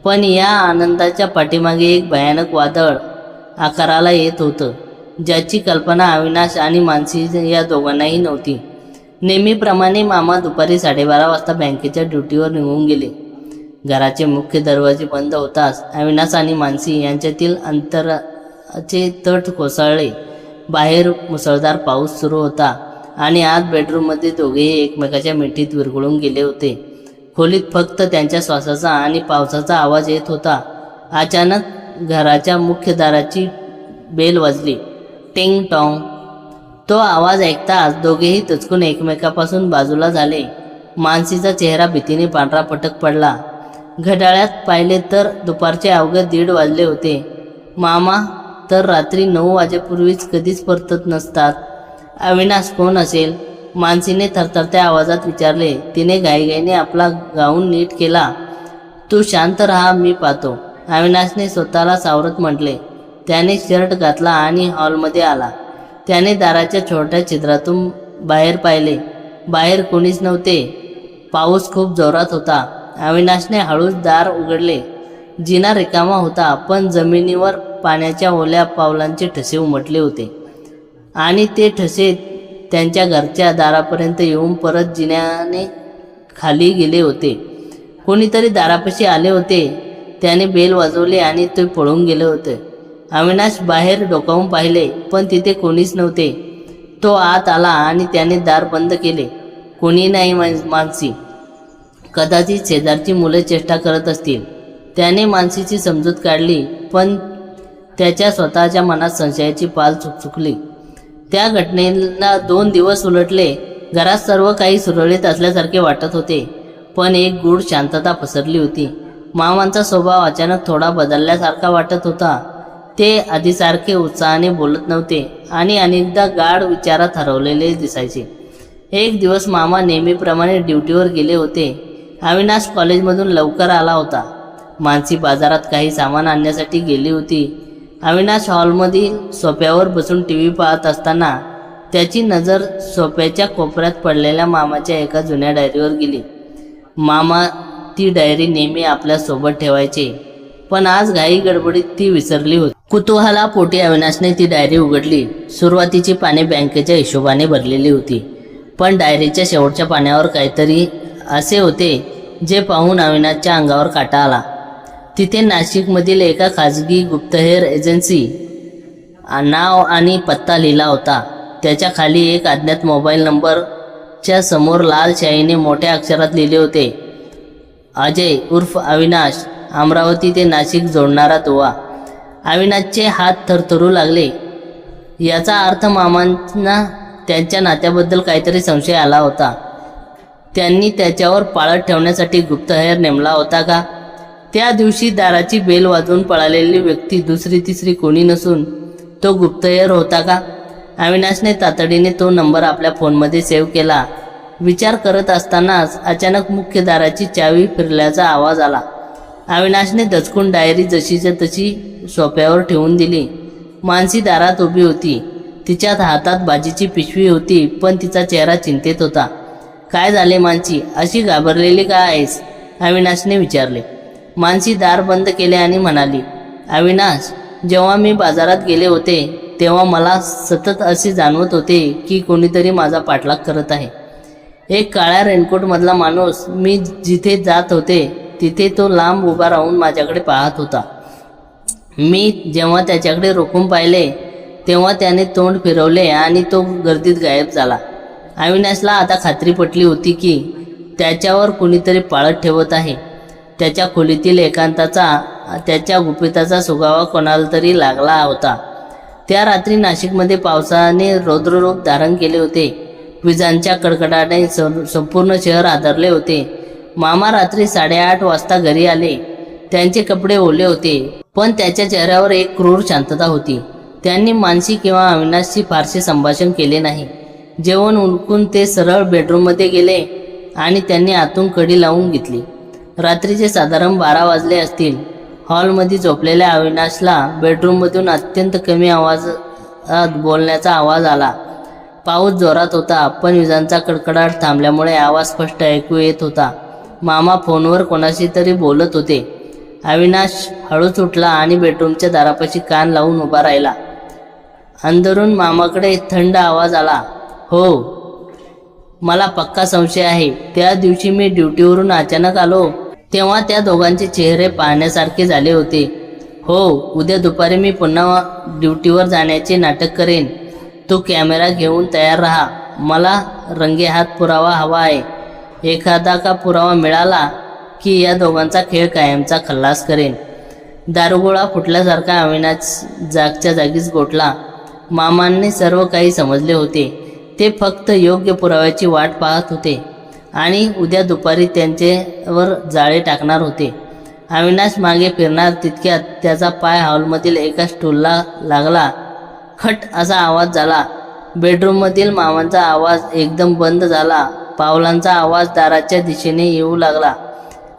पण या आनंदाच्या पाठीमागे एक भयानक वादळ आकाराला येत होतं, ज्याची कल्पना अविनाश आणि मानसी या दोघांनाही नव्हती. नेहमीप्रमाणे मामा दुपारी 12:30 वाजता बँकेच्या ड्युटीवर निघून गेले. घराचे मुख्य दरवाजे बंद होताच अविनाश आणि मानसी यांच्यातील अंतराचे तट कोसळले. बाहेर मुसळधार पाऊस सुरू होता आणि आत बेडरूममध्ये दोघेही एकमेकाच्या मिठीत विरघळून गेले होते. खोलीत फक्त त्यांच्या श्वासाचा आणि पावसाचा आवाज येत होता. अचानक घराच्या मुख्य दाराची बेल वाजली. टिंग टॉंग. तो आवाज ऐकताच दोघेही दचकून एकमेकापासून बाजूला झाले. मानसीचा चेहरा भीतीने पांढरा फटक पडला. घड्याळात पाहिले तर दुपारचे अवघे 1:30 वाजले होते. मामा तर रात्री 9 वाजेपूर्वीच कधीच परतत नसतात. अविनाश कोण असेल? मानसीने थरथरत्या आवाजात विचारले. तिने घाईघाईने आपला गाऊन नीट केला. तू शांत राहा, मी पाहतो, अविनाशने स्वतःला सावरत म्हटले. त्याने शर्ट घातला आणि हॉलमध्ये आला. त्याने दाराच्या छोट्या छिद्रातून बाहेर पाहिले. बाहेर कोणीच नव्हते. पाऊस खूप जोरात होता. अविनाशने हळूच दार उघडले. जिना रिकामा होता, पण जमिनीवर पाण्याच्या ओल्या पावलांचे ठसे उमटले होते आणि ते ठसे त्यांच्या घरच्या दारापर्यंत येऊन परत जिन्याने खाली गेले होते. कोणीतरी दारापाशी आले होते. त्याने बेल वाजवली आणि ते पळून गेले होते. अविनाश बाहेर डोकावून पाहिले, पण तिथे कोणीच नव्हते. तो आत आला आणि त्याने दार बंद केले. कोणी नाही. मानसी. कदाचित शेजारची मुले चेष्टा करत असतील. त्याने मानसीची समजूत काढली, पण त्याच्या स्वतःच्या मनात संशयाची पाल चुकचुकली. त्या घटनेला 2 दिवस उलटले. घरात सर्व काही सुरळीत असल्यासारखे वाटत होते, पण एक गूढ शांतता पसरली होती. मामांचा स्वभाव अचानक थोडा बदलल्यासारखा वाटत होता. ते आधीसारखे उत्साहाने बोलत नव्हते आणि अनेकदा गाढ विचारात हरवलेले दिसायचे. एक दिवस मामा नेहमीप्रमाणे ड्युटीवर गेले होते. अविनाश कॉलेजमधून लवकर आला होता. मानसी बाजारात काही सामान आणण्यासाठी गेली होती. अविनाश हॉलमधील सोफ्यावर बसून टीव्ही पाहत असताना त्याची नजर सोफ्याच्या कोपऱ्यात पडलेल्या मामाच्या एका जुन्या डायरीवर गेली. मामा ती डायरी नेहमी आपल्या सोबत ठेवायचे, पण आज घाई गडबडीत ती विसरली होती. कुतूहलापोटी अविनाशने ती डायरी उघडली. सुरुवातीची पाने बँकेच्या हिशोबाने भरलेली होती, पण डायरीच्या शेवटच्या पाण्यावर काहीतरी असे होते जे पाहून अविनाशच्या अंगावर काटा आला. तिथे नाशिकमधील एका खाजगी गुप्तहेर एजन्सी नाव आणि पत्ता लिहिला होता. त्याच्या खाली एक अज्ञात मोबाईल नंबरच्या समोर लाल शाईने मोठ्या अक्षरात लिहिले होते, अजय उर्फ अविनाश, अमरावती ते नाशिक जोडणारा दुवा. अविनाशचे हात थरथरू लागले. याचा अर्थ मामांना त्यांच्या नात्याबद्दल काहीतरी संशय आला होता. त्यांनी त्याच्यावर पाळत ठेवण्यासाठी गुप्तहेर नेमला होता का? त्या दिवशी दाराची बेल वाजवून पळालेली व्यक्ती दुसरी तिसरी कोणी नसून तो गुप्तहेर होता का? अविनाशने तातडीने तो नंबर आपल्या फोनमध्ये सेव्ह केला. विचार करत असतानाच अचानक मुख्य दाराची चावी फिरल्याचा आवाज आला. अविनाशने दचकून डायरी जशीच्या तशी सोफ्यावर ठेवून दिली. मानसी दारात उभी होती. तिच्या हातात भाजीची पिशवी होती, पण तिचा चेहरा चिंतेत होता. काय झाले मानसी, अशी घाबरलेली का आहेस? अविनाशने विचारले. मानसी दार बंद केले आणि म्हणाली, अविनाश, जेव्हा मी बाजारात गेले होते तेव्हा मला सतत असे जाणवत होते की कोणीतरी माझा पाठलाग करत आहे. एक काळ्या रेनकोटमधला माणूस, मी जिथे जात होते तिथे तो लांब उभा राहून माझ्याकडे पाहत होता. मी जेव्हा त्याच्याकडे रोखून पाहिले तेव्हा त्याने तोंड फिरवले आणि तो गर्दीत गायब झाला. अविनाशला आता खात्री पटली होती की त्याच्यावर कुणीतरी पाळत ठेवत आहे. त्याच्या खोलीतील एकांताचा, त्याच्या गुपिताचा सुगावा कोणाला तरी लागला होता. त्या रात्री नाशिकमध्ये पावसाने रौद्ररूप धारण केले होते. विजांच्या कडकडाटाने संपूर्ण शहर आदरले होते. मामा रात्री 8:30 वाजता घरी आले. त्यांचे कपडे ओले होते, पण त्याच्या चेहऱ्यावर एक क्रूर शांतता होती. त्यांनी मानसी किंवा अविनाशशी फारसे संभाषण केले नाही. जेवण उरकून ते सरळ बेडरूममध्ये गेले आणि त्यांनी आतून कडी लावून घेतली. रात्रीचे साधारण 12 वाजले असतील. हॉलमध्ये झोपलेल्या अविनाशला बेडरूममधून अत्यंत कमी आवाजात बोलण्याचा आवाज आला. पाऊस जोरात होता, पण विजांचा कडकडाट थांबल्यामुळे आवाज स्पष्ट ऐकू येत होता. मामा फोनवर कोणाशी तरी बोलत होते. अविनाश हळूच उठला आणि बेडरूमच्या दारापाशी कान लावून उभा राहिला. अंदरून मामाकडे थंड आवाज आला, हो, मला पक्का संशय आहे. त्या दिवशी मी ड्युटीवरून अचानक आलो तेव्हा त्या दोघांचे चेहरे पाहण्यासारखे झाले होते. हो, उद्या दुपारी मी पुन्हा ड्युटीवर जाण्याचे नाटक करेन. तू कॅमेरा घेऊन तयार राहा. मला रंगेहात पुरावा हवा आहे. एखादा का पुरावा मिळाला की या दोघांचा खेळ कायमचा खल्लास करेन. दारुगोळा फुटल्यासारखा अविनाश जागच्या जागीच गोठला. मामांनी सर्व काही समजले होते. ते फक्त योग्य पुराव्याची वाट पाहत होते आणि उद्या दुपारी त्यांच्यावर जाळे टाकणार होते. अविनाश मागे फिरणार तितक्यात त्याचा पाय हॉलमधील एका स्टूलला लागला. खट असा आवाज झाला. बेडरूममधील मामांचा आवाज एकदम बंद झाला. पावलांचा आवाज दाराच्या दिशेने येऊ लागला.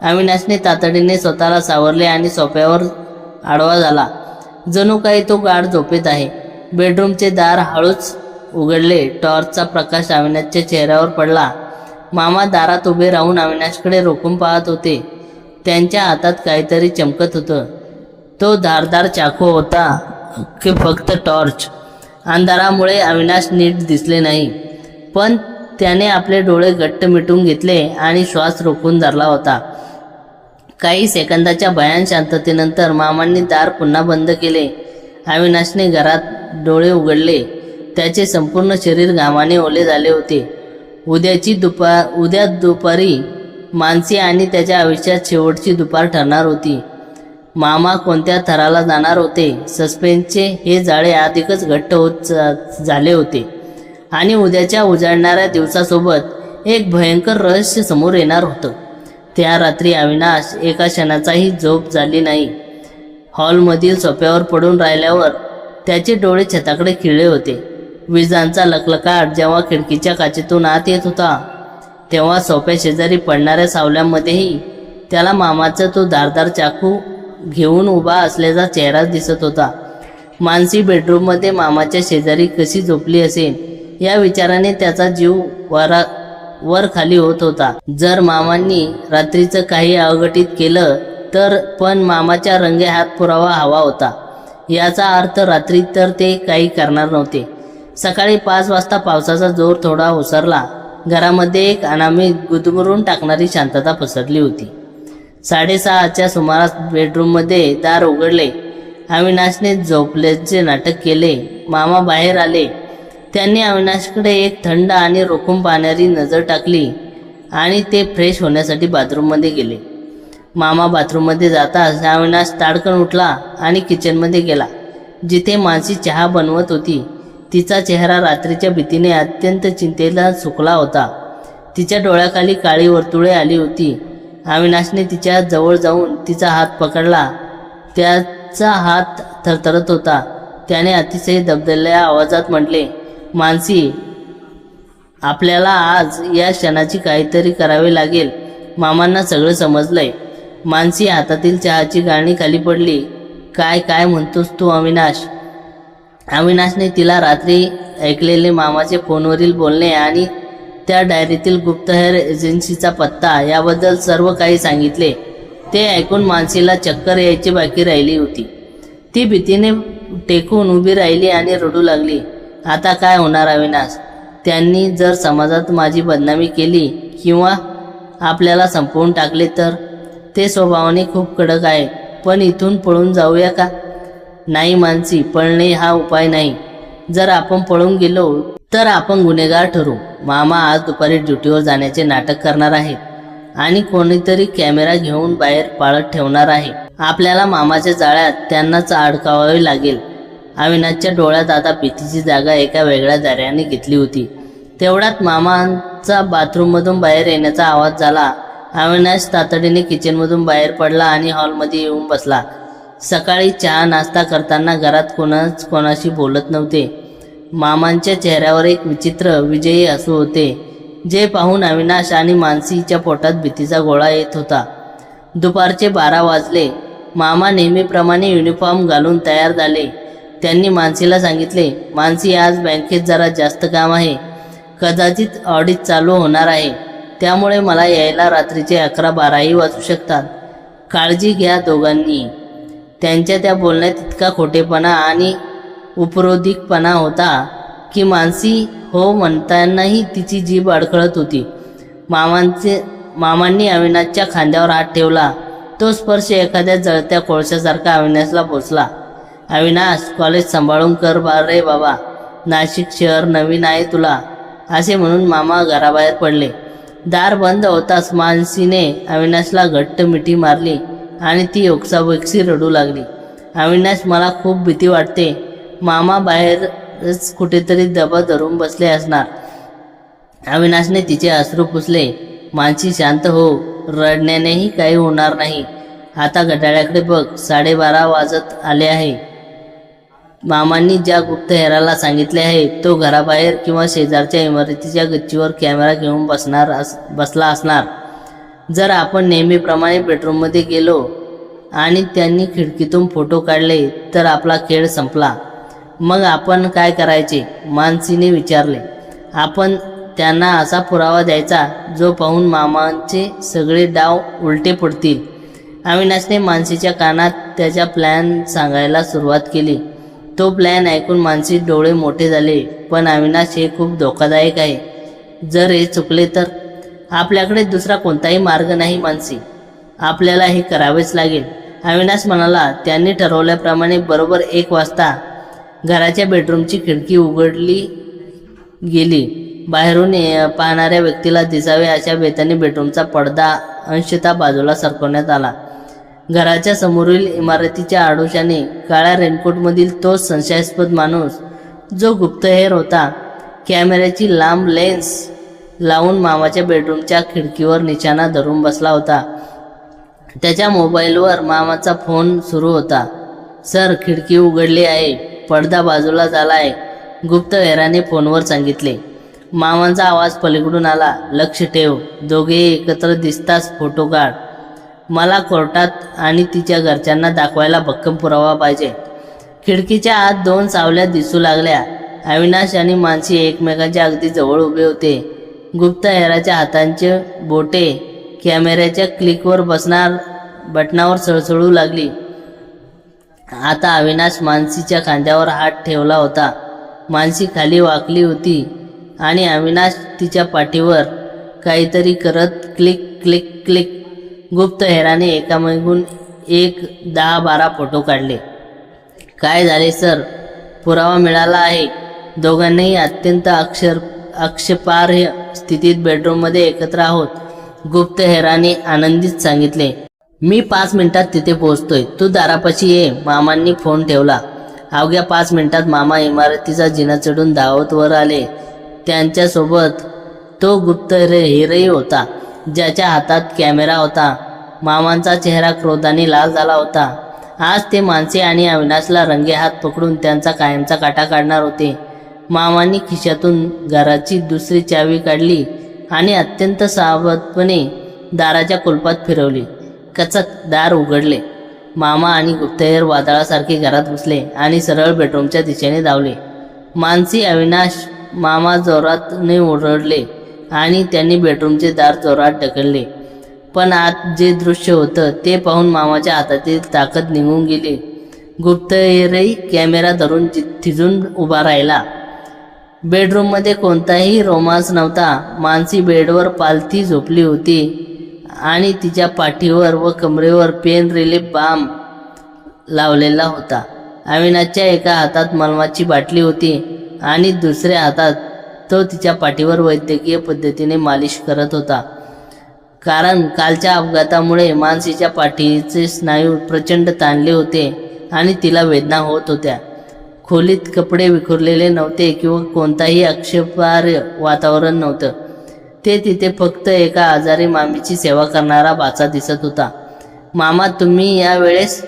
अविनाशने तातडीने स्वतःला सावरले आणि सोफ्यावर आडवा झाला. जणू काही तो गाढ झोपेत आहे. बेडरूमचे दार हळूच उघडले. टॉर्चचा प्रकाश अविनाशच्या चेहऱ्यावर पडला. मामा दारात उभे राहून अविनाशकडे रोखून पाहत होते. त्यांच्या हातात काहीतरी चमकत होतं. तो धारदार चाकू होता की फक्त टॉर्च? अंधारामुळे अविनाश नीट दिसले नाही, पण त्याने आपले डोळे घट्ट मिटून घेतले आणि श्वास रोखून धरला होता. काही सेकंदाच्या भयान शांततेनंतर मामांनी दार पुन्हा बंद केले. अविनाशने घरात डोळे उघडले. त्याचे संपूर्ण शरीर घामाने ओले झाले होते. उद्या दुपारी मानसी आणि त्याच्या आयुष्यात शेवटची दुपार ठरणार होती. मामा कोणत्या थराला जाणार होते? सस्पेन्सचे हे जाळे अधिकच घट्ट होत झाले होते आणि उद्याच्या उजाडणाऱ्या दिवसासोबत एक भयंकर रहस्य समोर येणार होतं. त्या रात्री अविनाश एका क्षणाचाही झोप झाली नाही. हॉलमधील सोफ्यावर पडून राहिल्यावर त्याचे डोळे छताकडे खिळले होते. विजांचा लखलखाट जेव्हा खिडकीच्या काचेतून आत येत होता तेव्हा सोफ्या शेजारी पडणाऱ्या सावल्यामध्येही त्याला मामाचा तो धारदार चाकू घेऊन उभा असल्याचा चेहरा दिसत होता. मानसी बेडरूममध्ये मामाच्या शेजारी कशी झोपली असेल या विचाराने त्याचा जीव वर खाली होत होता. जर मामांनी रात्रीचं काही अवघटित केलं तर पण मामाच्या रंगे हात पुरावा हवा होता. याचा अर्थ रात्री तर ते काही करणार नव्हते. सकाळी 5 वाजता पावसाचा जोर थोडा ओसरला. घरामध्ये एक अनामी गुदमरून टाकणारी शांतता पसरली होती. 6:30च्या सुमारास बेडरूममध्ये दार उघडले. अविनाशने झोपल्याचे नाटक केले. मामा बाहेर आले. त्यांनी अविनाशकडे एक थंड आणि रोखून पाहणारी नजर टाकली आणि ते फ्रेश होण्यासाठी बाथरूममध्ये गेले. मामा बाथरूममध्ये जाताच अविनाश ताडकन उठला आणि किचनमध्ये गेला. जिथे मानसी चहा बनवत होती तिचा चेहरा रात्रीच्या भीतीने अत्यंत चिंतेला सुकला होता. तिच्या डोळ्याखाली काळी वर्तुळे आली होती. अविनाशने तिच्या जवळ जाऊन तिचा हात पकडला. त्याचा हात थरथरत होता. त्याने अतिशय दबदलेल्या आवाजात म्हटले, मानसी, आपल्याला आज या क्षणाची काहीतरी करावे लागेल. मामांना सगळं समजलंय. मानसी हातातील चहाची गाळणी खाली पडली. काय काय म्हणतोस तू अविनाश? अविनाशने तिला रात्री ऐकलेले मामाचे फोनवरील बोलणे आणि त्या डायरीतील गुप्तहेर एजन्सीचा पत्ता याबद्दल सर्व काही सांगितले. ते ऐकून मानसीला चक्कर यायची बाकी राहिली होती. ती भीतीने टेकून उभी राहिली आणि रडू लागली. आता काय होणार अविनाश? त्यांनी जर समाजात माझी बदनामी केली किंवा आपल्याला संपवून टाकले तर? ते स्वभावाने खूप कडक आहे. पण इथून पळून जाऊया का? नाही मानसी, पळणे हा उपाय नाही. जर आपण पळून गेलो तर आपण गुन्हेगार ठरू. मामा आज दुपारी ड्युटीवर जाण्याचे नाटक करणार आहेत आणि कोणीतरी कॅमेरा घेऊन बाहेर पाळत ठेवणार आहे. आपल्याला मामाच्या जाळ्यात त्यांनाच अडकावावे लागेल. अविनाशच्या डोळ्यात आता भीतीची जागा एका वेगळ्या दार्याने घेतली होती. तेवढ्यात मामांचा बाथरूममधून बाहेर येण्याचा आवाज झाला. अविनाश तातडीने किचनमधून बाहेर पडला आणि हॉलमध्ये येऊन बसला. सकाळी चहा नाश्ता करताना घरात कोणाशी बोलत नव्हते. मामांच्या चेहऱ्यावर एक विचित्र विजयी हसू होते, जे पाहून अविनाश आणि मानसीच्या पोटात भीतीचा गोळा येत होता. दुपारचे 12 वाजले. मामा नेहमीप्रमाणे युनिफॉर्म घालून तयार झाले. त्यांनी मानसीला सांगितले, मानसी, आज बँकेत जरा जास्त काम आहे. कदाचित ऑडिट चालू होणार आहे. त्यामुळे मला यायला रात्रीचे 11-12ही वाजू शकतात. काळजी घ्या दोघांनी. त्यांच्या त्या बोलण्यात इतका खोटेपणा आणि उपरोधिकपणा होता की मानसी हो म्हणतानाही तिची जीभ अडखळत होती. मामांनी अविनाशच्या खांद्यावर हात ठेवला. तो स्पर्श एखाद्या जळत्या कोळशासारखा अविनाशला पोचला. अविनाश, कॉलेज सांभाळून कर रे बाबा. नाशिक शहर नवीन आहे तुला, असे म्हणून मामा घराबाहेर पडले. दार बंद होताच मानसीने अविनाशला घट्ट मिठी मारली आणि ती ओक्साबोक्शी रडू लागली. अविनाश, मला खूप भीती वाटते. मामा बाहेरच कुठेतरी दबा धरून बसले असणार. अविनाशने तिचे अश्रू पुसले. मानसी, शांत हो. रडण्यानेही काही होणार नाही. आता घड्याळाकडे बघ. 12:30 वाजत आले आहे. मामांनी ज्या गुप्तहेराला सांगितले आहे तो घराबाहेर किंवा शेजारच्या इमारतीच्या गच्चीवर कॅमेरा घेऊन बसला असणार. जर आपण नेहमीप्रमाणे बेडरूममध्ये गेलो आणि त्यांनी खिडकीतून फोटो काढले तर आपला खेळ संपला. मग आपण काय करायचे? मानसीने विचारले. आपण त्यांना असा पुरावा द्यायचा जो पाहून मामांचे सगळे डाव उलटे पडतील. अविनाशने मानसीच्या कानात त्याचा प्लॅन सांगायला सुरुवात केली. तो प्लॅन ऐकून मानसी डोळे मोठे झाले. पण अविनाश, हे खूप धोकादायक आहे. जर हे चुकले तर? आपल्याकडे दुसरा कोणताही मार्ग नाही मानसी. आपल्याला हे करावेच लागेल. अविनाश म्हणाला. त्यांनी ठरवल्याप्रमाणे बरोबर 1 वाजता घराच्या बेडरूमची खिडकी उघडली गेली. बाहेरून पाहणाऱ्या व्यक्तीला दिसावे अशा बेताने बेडरूमचा पडदा अंशतः बाजूला सरकवण्यात आला. घराच्या समोरील इमारतीच्या आडोशाने काळ्या रेनकोटमधील तोच संशयास्पद माणूस जो गुप्तहेर होता, कॅमेऱ्याची लांब लेन्स लावून मामाच्या बेडरूमच्या खिडकीवर निशाणा धरून बसला होता. त्याच्या मोबाईलवर मामाचा फोन सुरू होता. सर, खिडकी उघडली आहे. पडदा बाजूला झाला आहे, गुप्तहेराने फोनवर सांगितले. मामांचा आवाज पलीकडून आला. लक्ष ठेव. दोघे एकत्र दिसताच फोटो काढ. मला कोर्टात आणि तिच्या घरच्यांना दाखवायला भक्कम पुरावा पाहिजे. खिडकीच्या आत 2 सावल्या दिसू लागल्या. अविनाश आणि मानसी एकमेकांच्या अगदी जवळ उभे होते. गुप्तहेराच्या हातांचे बोटे कॅमेऱ्याच्या क्लिकवर बटनावर सळसळू लागली. आता अविनाश मानसीच्या खांद्यावर हात ठेवला होता. मानसी खाली वाकली होती आणि अविनाश तिच्या पाठीवर काहीतरी करत क्लिक क्लिक क्लिक. गुप्तहेराने एकामागून एक 10-12 फोटो काढले. काय झाले सर? पुरावा मिळाला आहे. दोघांनाही अत्यंत आक्षेपार्ह स्थितीत बेडरूममध्ये एकत्र आहोत, गुप्तहेराने आनंदीत सांगितले. मी 5 मिनिटात तिथे पोहोचतोय. तू दारापाशी ये. मामांनी फोन ठेवला. अवघ्या 5 मिनिटात मामा इमारतीचा जिना चढून धावत वर आले. त्यांच्यासोबत तो गुप्तहेरही होता, ज्याच्या हातात कॅमेरा होता. मामांचा चेहरा क्रोधाने लाल झाला होता. आज ते मानसी आणि अविनाशला रंगेहात पकडून त्यांचा कायमचा काटा काढणार होते. मामांनी खिशातून घराची दुसरी चावी काढली आणि अत्यंत सावधपणे दाराच्या कुलपात फिरवली. कचक दार उघडले. मामा आणि गुप्तहेर वादळासारखे घरात घुसले आणि सरळ बेडरूमच्या दिशेने धावले. मानसी, अविनाश, मामा जोरातने ओरडले आणि त्यांनी बेडरूमचे दार जोरात ढकलले. पण आत जे दृश्य होतं ते पाहून मामाच्या हातातील ताकद निघून गेली. गुप्तहेरही कॅमेरा धरून थिजून उभा राहिला. बेडरूममध्ये कोणताही रोमांस नव्हता. मानसी बेडवर पालथी झोपली होती आणि तिच्या पाठीवर व कमरेवर पेन रिलीफ बाम लावलेला होता. अविनाशच्या एका हातात मलमाची बाटली होती आणि दुसऱ्या हातात तो तिच्या पाठीवर वैद्यकीय पद्धतीने मालिश करत होता. कारण कालच्या अपघातामुळे मानसीच्या पाठीचे स्नायू प्रचंड ताणले होते आणि तिला वेदना होत होत्या. खोलीत कपडे विखुरलेले नव्हते किंवा कोणताही आक्षेपार्ह वातावरण नव्हतं. ते तिथे फक्त एका आजारी मामीची सेवा करणारा बाचा दिसत होता. मामा, तुम्ही या वेळेस?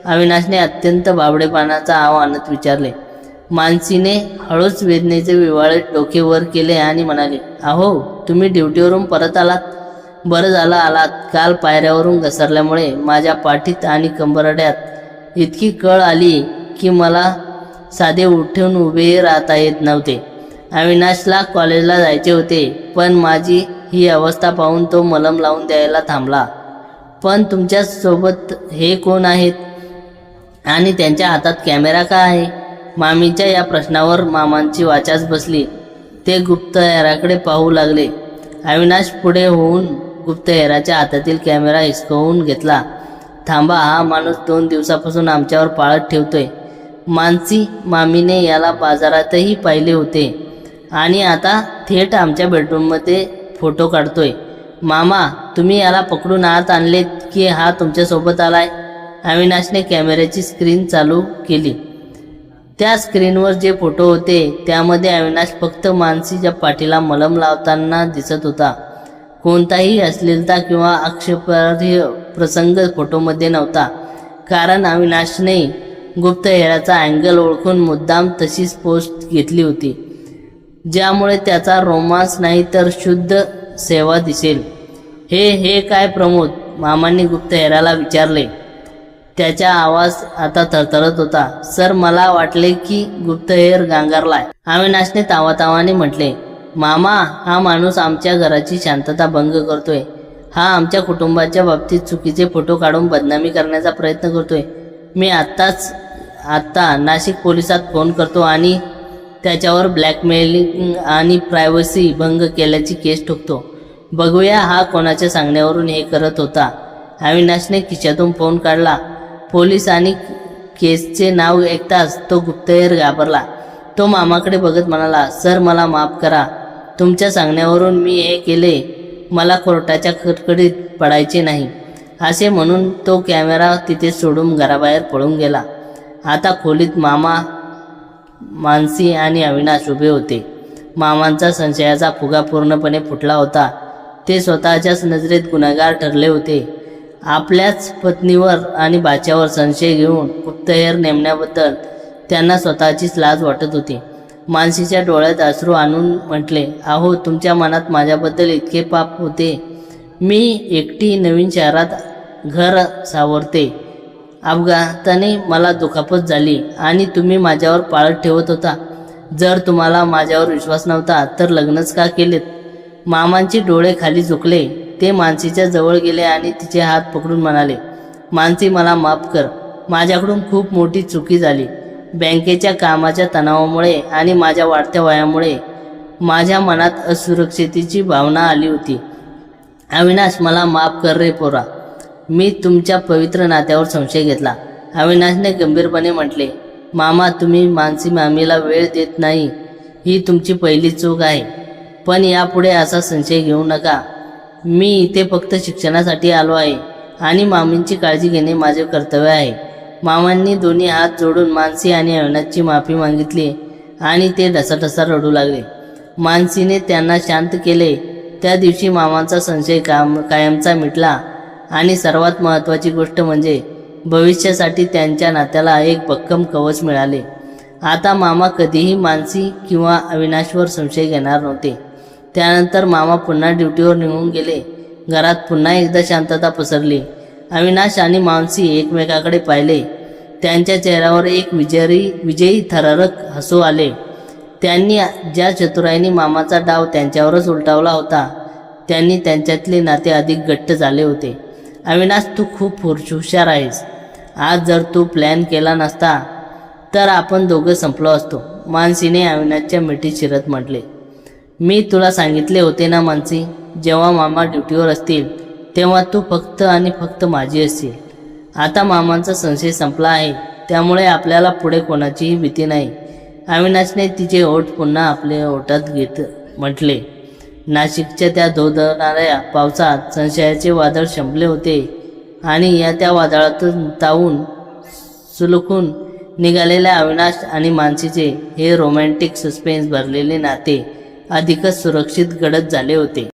अविनाशने अत्यंत बाबडेपणाचा आव आणत विचारले. मानसीने हळूच वेदनेचे विव्हाळीत डोके वर केले आणि म्हणाले, अहो, तुम्ही ड्युटीवरून परत आलात? बरं झालं आलात. काल पायऱ्यावरून घसरल्यामुळे माझ्या पाठीत आणि कंबरड्यात इतकी कळ आली की मला साधे उठून उभे राहता येत नव्हते. अविनाशला कॉलेजला जायचे होते, पण माझी ही अवस्था पाहून तो मलम लावून द्यायला थांबला. पण तुमच्यासोबत हे कोण आहेत आणि त्यांच्या हातात कॅमेरा का आहे? मामीच्या या प्रश्नावर मामांची वाचाच बसली. ते गुप्तहेराकडे पाहू लागले. अविनाश पुढे होऊन गुप्तहेराच्या हातातील कॅमेरा हिसकावून घेतला. थांबा, हा माणूस 2 दिवसापासून आमच्यावर पाळत ठेवतोय. मानसी, मामीने याला बाजारातही पाहिले होते आणि आता थेट आमच्या बेडरूममध्ये फोटो काढतोय. मामा, तुम्ही याला पकडून आत आणलेत की हा तुमच्यासोबत आलाय? अविनाशने कॅमेऱ्याची स्क्रीन चालू केली. त्या स्क्रीनवर जे फोटो होते त्यामध्ये अविनाश फक्त मानसीच्या पाठीला मलम लावताना दिसत होता. कोणताही अश्लीलता किंवा आक्षेपार्ह प्रसंग फोटोमध्ये नव्हता. कारण अविनाशने गुप्तहेराचा अँगल ओळखून मुद्दाम तशीच पोस्ट घेतली होती, ज्यामुळे त्याचा रोमांस नाही तर शुद्ध सेवा दिसेल. हे काय प्रमोद? मामांनी गुप्तहेराला विचारले. त्याचा आवाज आता थरथरत होता. सर, मला वाटले की गुप्तहेर गांगारलाय. अविनाशने तावातावाने म्हटले. मामा, हा माणूस आमच्या घराची शांतता भंग करतोय. हा आमच्या कुटुंबाच्या बाबतीत चुकीचे फोटो काढून बदनामी करण्याचा प्रयत्न करतोय. मी आत्ता नाशिक पोलिसात फोन करतो आणि त्याच्यावर ब्लॅकमेलिंग आणि प्रायव्हसी भंग केल्याची केस ठोकतो. बघूया हा कोणाच्या सांगण्यावरून हे करत होता. अविनाशने खिशातून फोन काढला. पोलीस आणि केसचे नाव ऐकताच तो गुप्तहेर घाबरला. तो मामाकडे बघत म्हणाला, सर, मला माफ करा. तुमच्या सांगण्यावरून मी हे केले. मला कोर्टाच्या कडकडीत पडायचे नाही. असे म्हणून तो कॅमेरा तिथे सोडून घराबाहेर पळून गेला. आता खोलीत मामा, मानसी आणि अविनाश उभे होते. मामांचा संशयाचा फुगा पूर्णपणे फुटला होता. ते स्वतःच्याच नजरेत गुन्हेगार ठरले होते. आपल्याच पत्नीवर आणि बाच्यावर संशय घेऊन गुप्तहेर नेमण्याबद्दल त्यांना स्वतःचीच लाज वाटत होती. मानसीच्या डोळ्यात अश्रू आणून म्हटले, अहो, तुमच्या मनात माझ्याबद्दल इतके पाप होते. मी एकटी नवीन शहरात घर सावरते. अपघाताने मला दुखापत झाली आणि तुम्ही माझ्यावर पाळत ठेवत होता. जर तुम्हाला माझ्यावर विश्वास नव्हता तर लग्नच का केलेत? मामांचे डोळे खाली झुकले. ते मानसीच्या जवळ गेले आणि तिचे हात पकडून म्हणाले, मानसी, मला माफ कर. माझ्याकडून खूप मोठी चुकी झाली. बँकेच्या कामाच्या तणावामुळे आणि माझ्या वाढत्या वयामुळे माझ्या मनात असुरक्षिततेची भावना आली होती. अविनाश, मला माफ कर रे पोरा. मी तुमच्या पवित्र नात्यावर संशय घेतला. अविनाशने गंभीरपणे म्हटले. मामा, तुम्ही मानसी मामीला वेळ देत नाही ही तुमची पहिली चूक आहे. पण यापुढे असा संशय घेऊ नका. मी इथे फक्त शिक्षणासाठी आलो आहे आणि मामींची काळजी घेणे माझे कर्तव्य आहे. मामांनी दोन्ही हात जोडून मानसी आणि अविनाशची माफी मागितली आणि ते ढसाढसा रडू लागले. मानसीने त्यांना शांत केले. त्या दिवशी मामांचा संशय कायमचा मिटला आणि सर्वात महत्त्वाची गोष्ट म्हणजे भविष्यासाठी त्यांच्या नात्याला एक भक्कम कवच मिळाले. आता मामा कधीही मानसी किंवा अविनाशवर संशय घेणार नव्हते. त्यानंतर मामा पुन्हा ड्युटीवर निघून गेले. घरात पुन्हा एकदा शांतता पसरली. अविनाश आणि मानसी एकमेकाकडे पाहिले. त्यांच्या चेहऱ्यावर एक विजयी थरारक हसू आले. त्यांनी ज्या चतुराईने मामाचा डाव त्यांच्यावरच उलटावला होता त्यांनी त्यांच्यातले नाते अधिक घट्ट झाले होते. अविनाश, तू खूप हुशार आहेस. आज जर तू प्लॅन केला नसता तर आपण दोघं संपलो असतो, मानसीने अविनाशच्या मिठीत शिरत म्हटले. मी तुला सांगितले होते ना मानसी, जेव्हा मामा ड्युटीवर असतील तेव्हा तू फक्त आणि फक्त माझी असशील. आता मामांचा संशय संपला आहे, त्यामुळे आपल्याला पुढे कोणाचीही भीती नाही. अविनाशने तिचे ओठ पुन्हा आपल्या ओठात घेत म्हटले. नाशिकच्या त्या धोधरणाऱ्या पावसात संशयाचे वादळ शंभले होते आणि त्या वादळातून तावून सुलखून निघालेल्या अविनाश आणि मानसीचे हे रोमॅन्टिक सस्पेन्स भरलेले नाते अधिकच सुरक्षित घडत झाले होते.